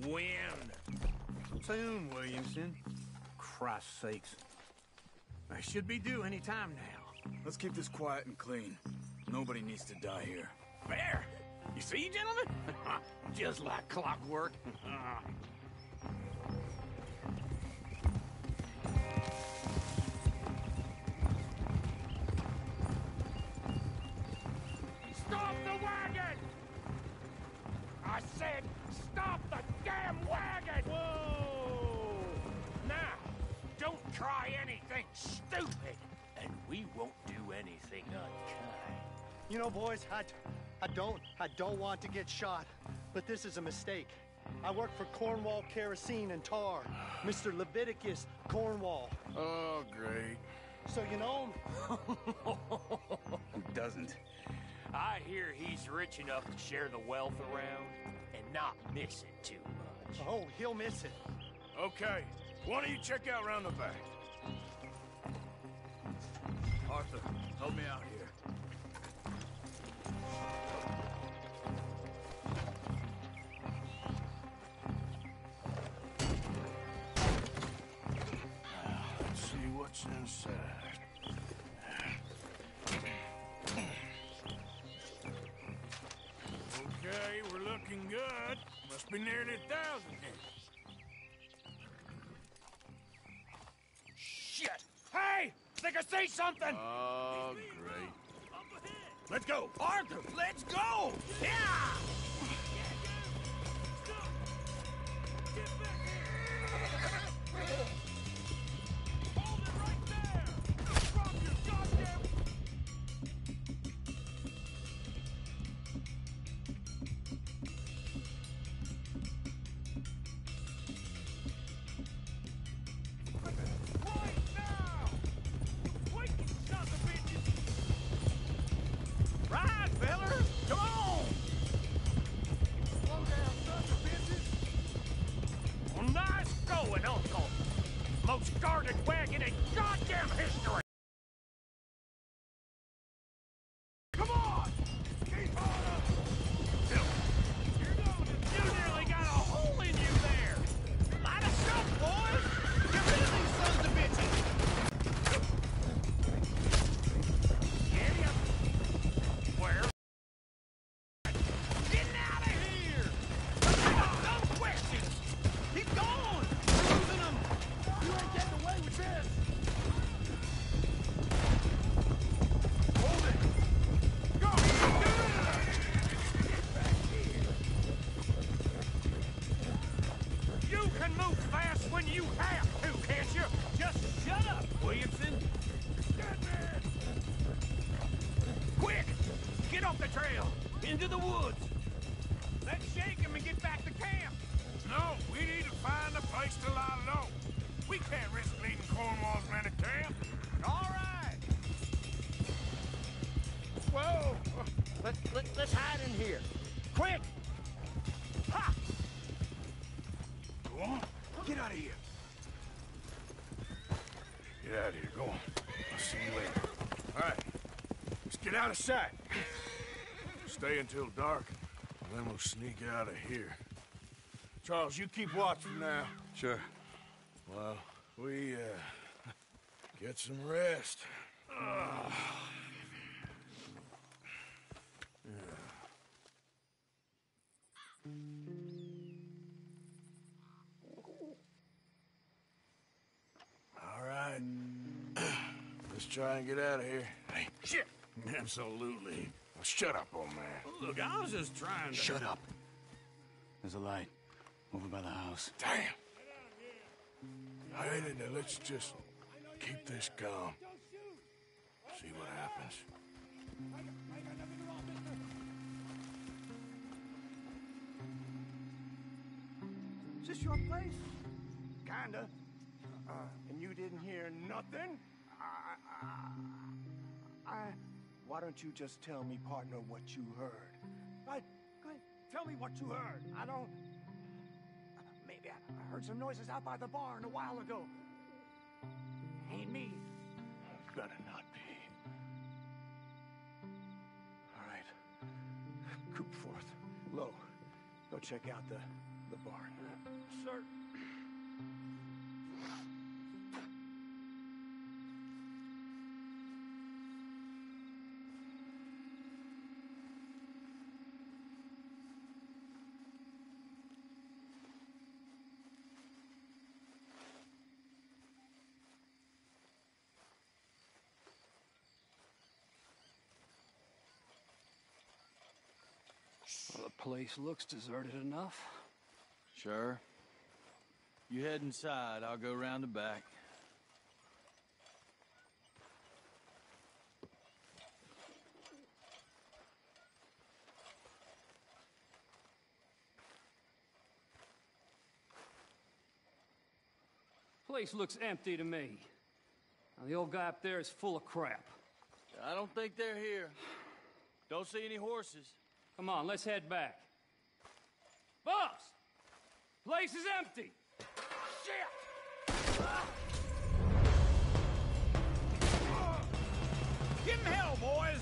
Wind. Soon, Williamson. Christ's sakes. I should be due any time now. Let's keep this quiet and clean. Nobody needs to die here. There. You see, gentlemen? Just like clockwork. Stop the wagon! I said, stop the damn wagon! Whoa! Now, don't try anything stupid, and we won't do anything unkind. You know, boys, I don't want to get shot, but this is a mistake. I work for Cornwall Kerosene and Tar, Mr. Leviticus Cornwall. Oh, great. So you know him? Who doesn't? I hear he's rich enough to share the wealth around and not miss it too much. Oh, he'll miss it. Okay, why don't you check out around the back? Arthur, help me out here. Let's see what's inside. Okay, we're looking good. Must be nearly 1,000 here. Shit! Hey! Think I see something! Oh, great. Let's go! Arthur, let's go! Yeah! Hold it right there! Drop your goddamn... Right now! Wait, you sons of bitches! Ride, feller! Come on! Slow down, sons of bitches! Well, nice going, Uncle! Into the woods! Let's shake him and get back to camp! No, we need to find a place to lie low. We can't risk leading Cornwall's men to camp. All right! Whoa! Let's hide in here. Quick! Ha! Go on. Get out of here. Get out of here. Go on. I'll see you later. All right. Let's get out of sight. Stay until dark, and then we'll sneak out of here. Charles, you keep watch from now. Sure. Well, we, get some rest. All right. Let's try and get out of here. Hey, shit! Absolutely. Well, shut up, old man. Look, I was just trying to... Shut up. There's a light over by the house. Damn! All right, now let's just keep this calm. See what happens. Is this your place? Kinda. And you didn't hear nothing? Why don't you just tell me, partner, what you heard? Right? Tell me what you heard. I don't... Maybe I heard some noises out by the barn a while ago. Ain't me. Better not be. All right. Coopforth. Low. Go check out the barn. Sir. Well, the place looks deserted enough. Sure. You head inside, I'll go round the back. Place looks empty to me. Now, the old guy up there is full of crap. I don't think they're here. Don't see any horses. Come on, let's head back. Boss! Place is empty! Shit! Give him hell, boys!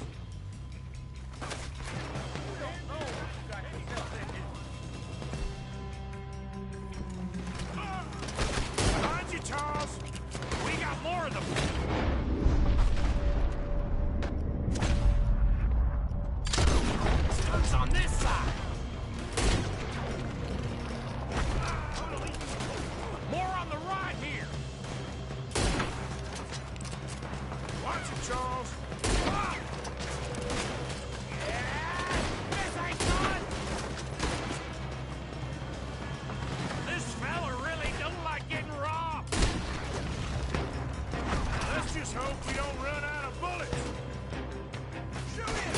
Behind you, Charles! We got more of them! It's on this side! More on the right here! Watch it, Charles! This ain't done! This fella really don't like getting robbed! Let's just hope we don't run out of bullets! Shoot him!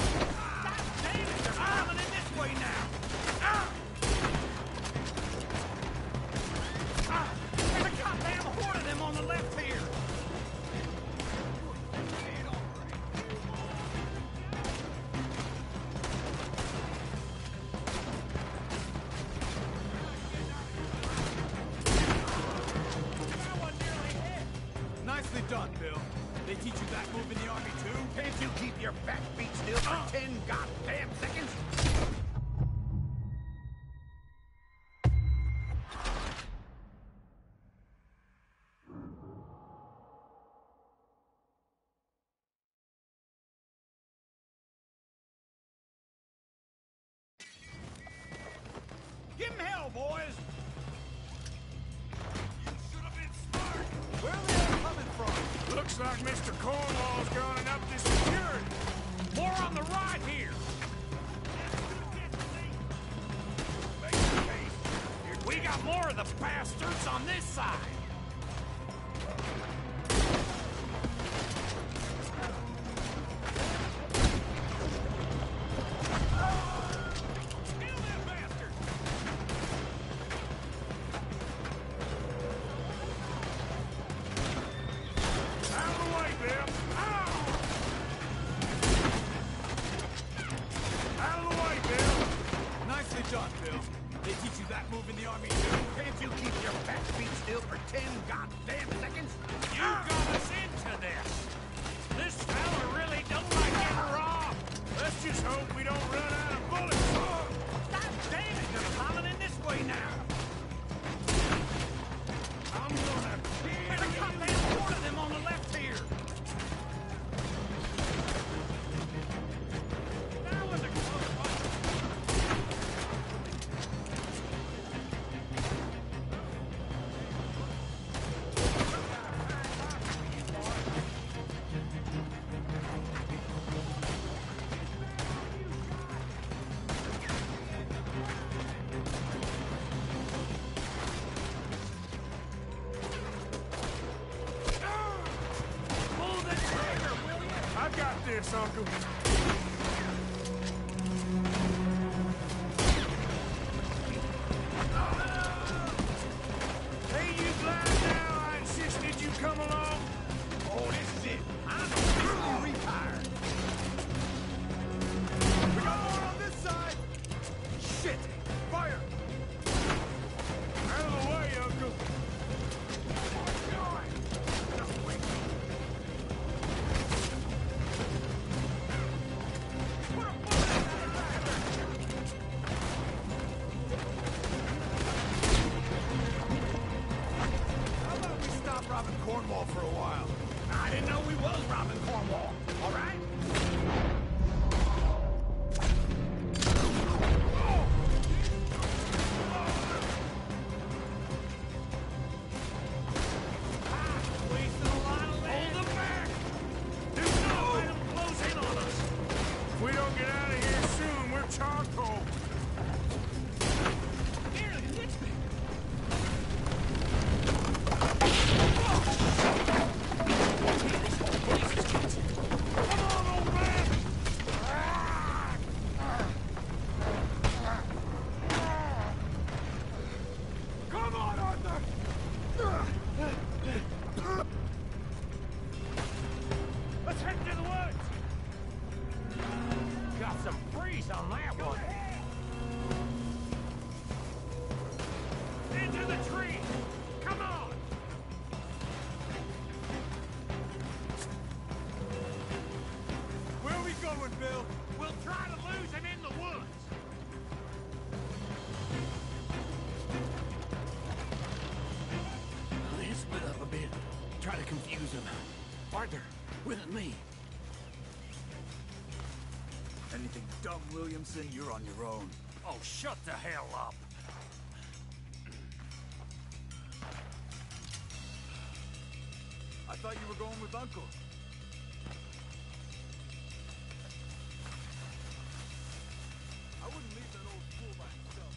God damn it, they're coming in this way now! There's a goddamn horde of them on the left here! Nicely done, Bill. They teach you that move in the army, too? Can't you keep your fat feet still for 10 goddamn seconds? Give him hell, boys! You should have been smart! Where are they all coming from? Looks like Mr. Cornwall's going up to security. More on the right here! We got more of the bastards on this side! 10 goddamn seconds. You got us into this. This fella really don't like getting robbed. Let's just hope we don't run out of bullets. God damn it, they're piling in this way now. I'm gonna kill you. Goddamn one of them on the left here. That was a close one. I got this, Uncle. Hey, you blind now? I insisted you come along. Oh, this is it. I'm officially retired. We got more on this side. Shit! Fire! Out of the way, Uncle. How about we stop robbing Cornwall for a while? I didn't know we was robbing Cornwall. All right? Hold them back! Do not let them close in on us! If we don't get out of here soon, we're charcoal! Nearly hit me. Come on, old man! Come on, Arthur! Let's head to the woods! Got some freeze on that one. Into the tree! Come on! Where are we going, Bill? We'll try to lose him in the woods. They split up a bit. Try to confuse him. Arthur, with me. Anything dumb, Williamson, you're on your own. Oh, shut the hell up. I thought you were going with Uncle. I wouldn't leave that old fool by himself.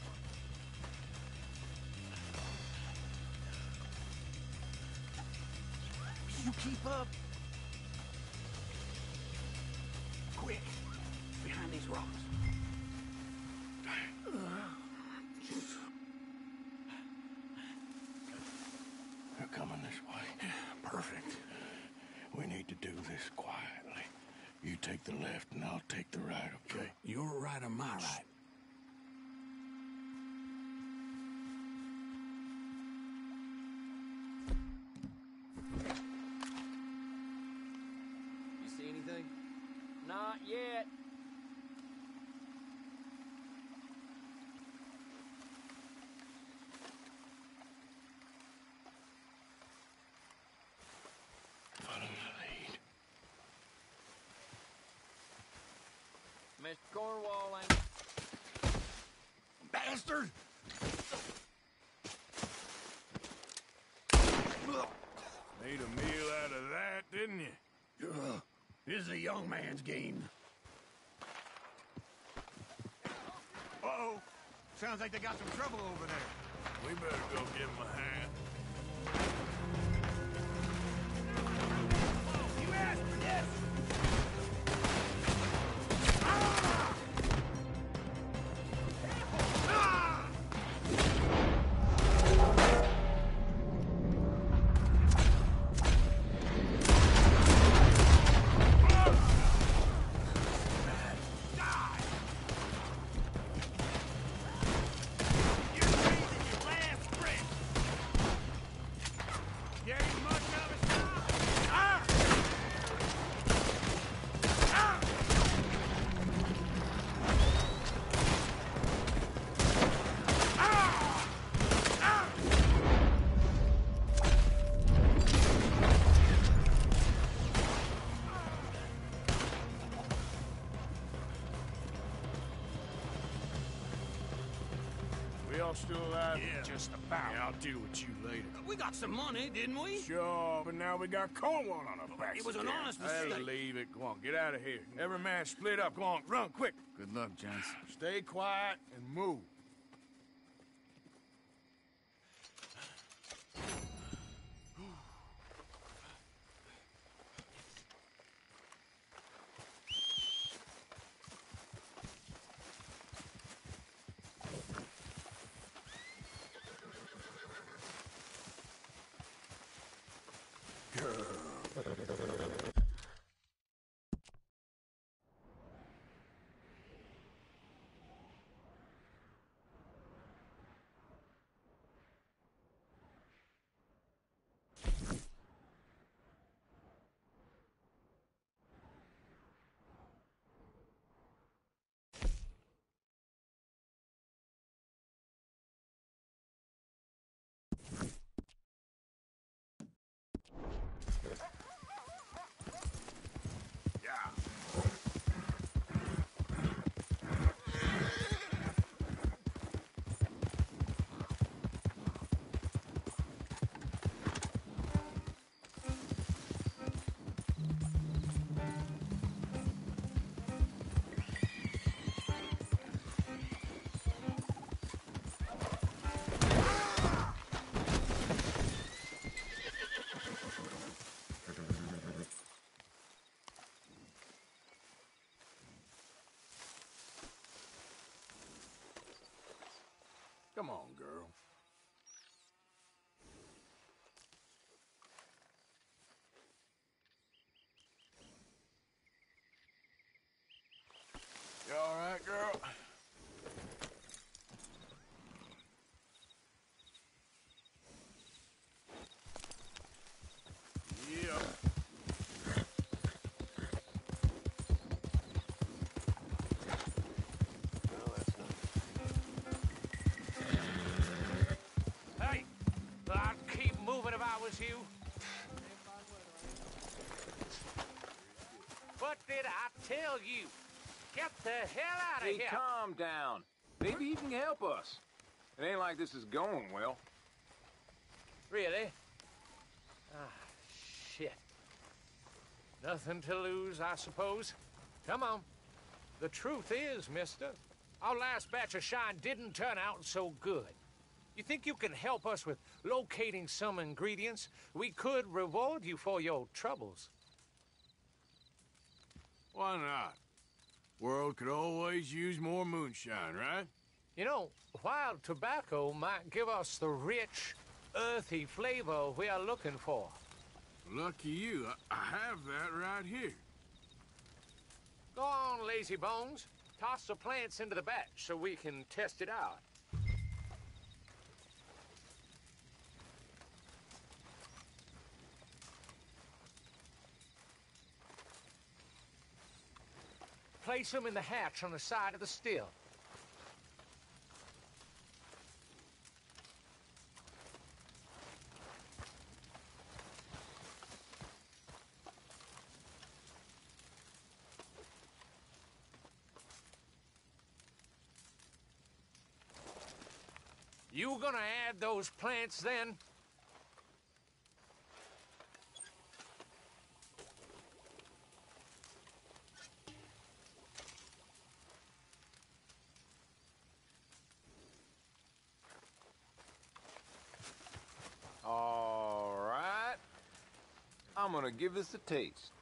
You keep up. Quick. Behind these rocks. They're coming this way. Perfect. We need to do this quietly. You take the left and I'll take the right, okay? Your right or my right? You see anything? Not yet. Follow my lead. Mr. Cornwall ain't... Bastard! Made a meal out of that, didn't you? This is a young man's game. Uh-oh. Sounds like they got some trouble over there. We better go give him a hand. You asked for this! y'all still alive? Yeah. Just about. Yeah, I'll deal with you later. We got some money, didn't we? Sure, but now we got Cornwall on our backs. It was an again. honest Hey, mistake. leave it. Go on, get out of here. Every man split up. Go on, run, quick. Good luck, gents. Stay quiet and move. Come on, girl. You all right, girl? Yeah. Hey, I'd keep moving if I was you. What did I tell you? Get the hell out of Hey, here! calm down. Maybe you can help us. It ain't like this is going well. Really? Ah, shit. Nothing to lose, I suppose. Come on. The truth is, mister, our last batch of shine didn't turn out so good. You think you can help us with locating some ingredients? We could reward you for your troubles. Why not? World could always use more moonshine, right? You know, wild tobacco might give us the rich, earthy flavor we are looking for. Lucky you. I have that right here. Go on, lazy bones. Toss the plants into the batch so we can test it out. Place them in the hatch on the side of the still. You gonna add those plants then? All right. I'm gonna give this a taste.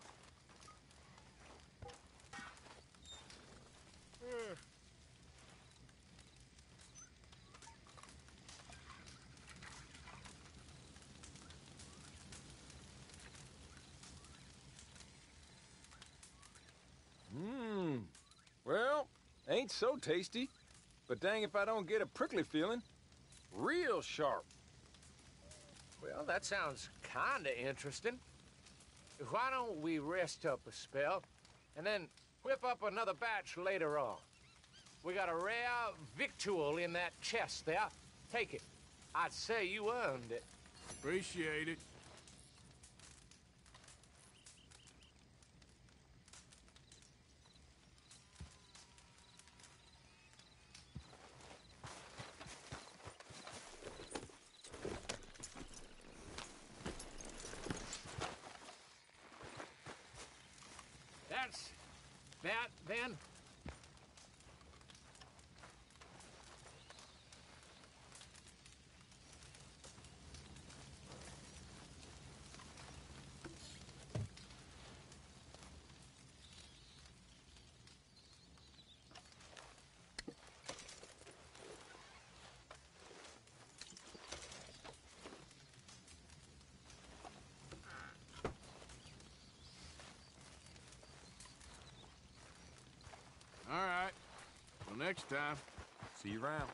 Well, ain't so tasty. But dang if I don't get a prickly feeling. Real sharp. Well, that sounds kinda interesting. Why don't we rest up a spell, and then whip up another batch later on? We got a rare victual in that chest there. Take it. I'd say you earned it. Appreciate it. that's that, then. All right. Well, next time. See you around.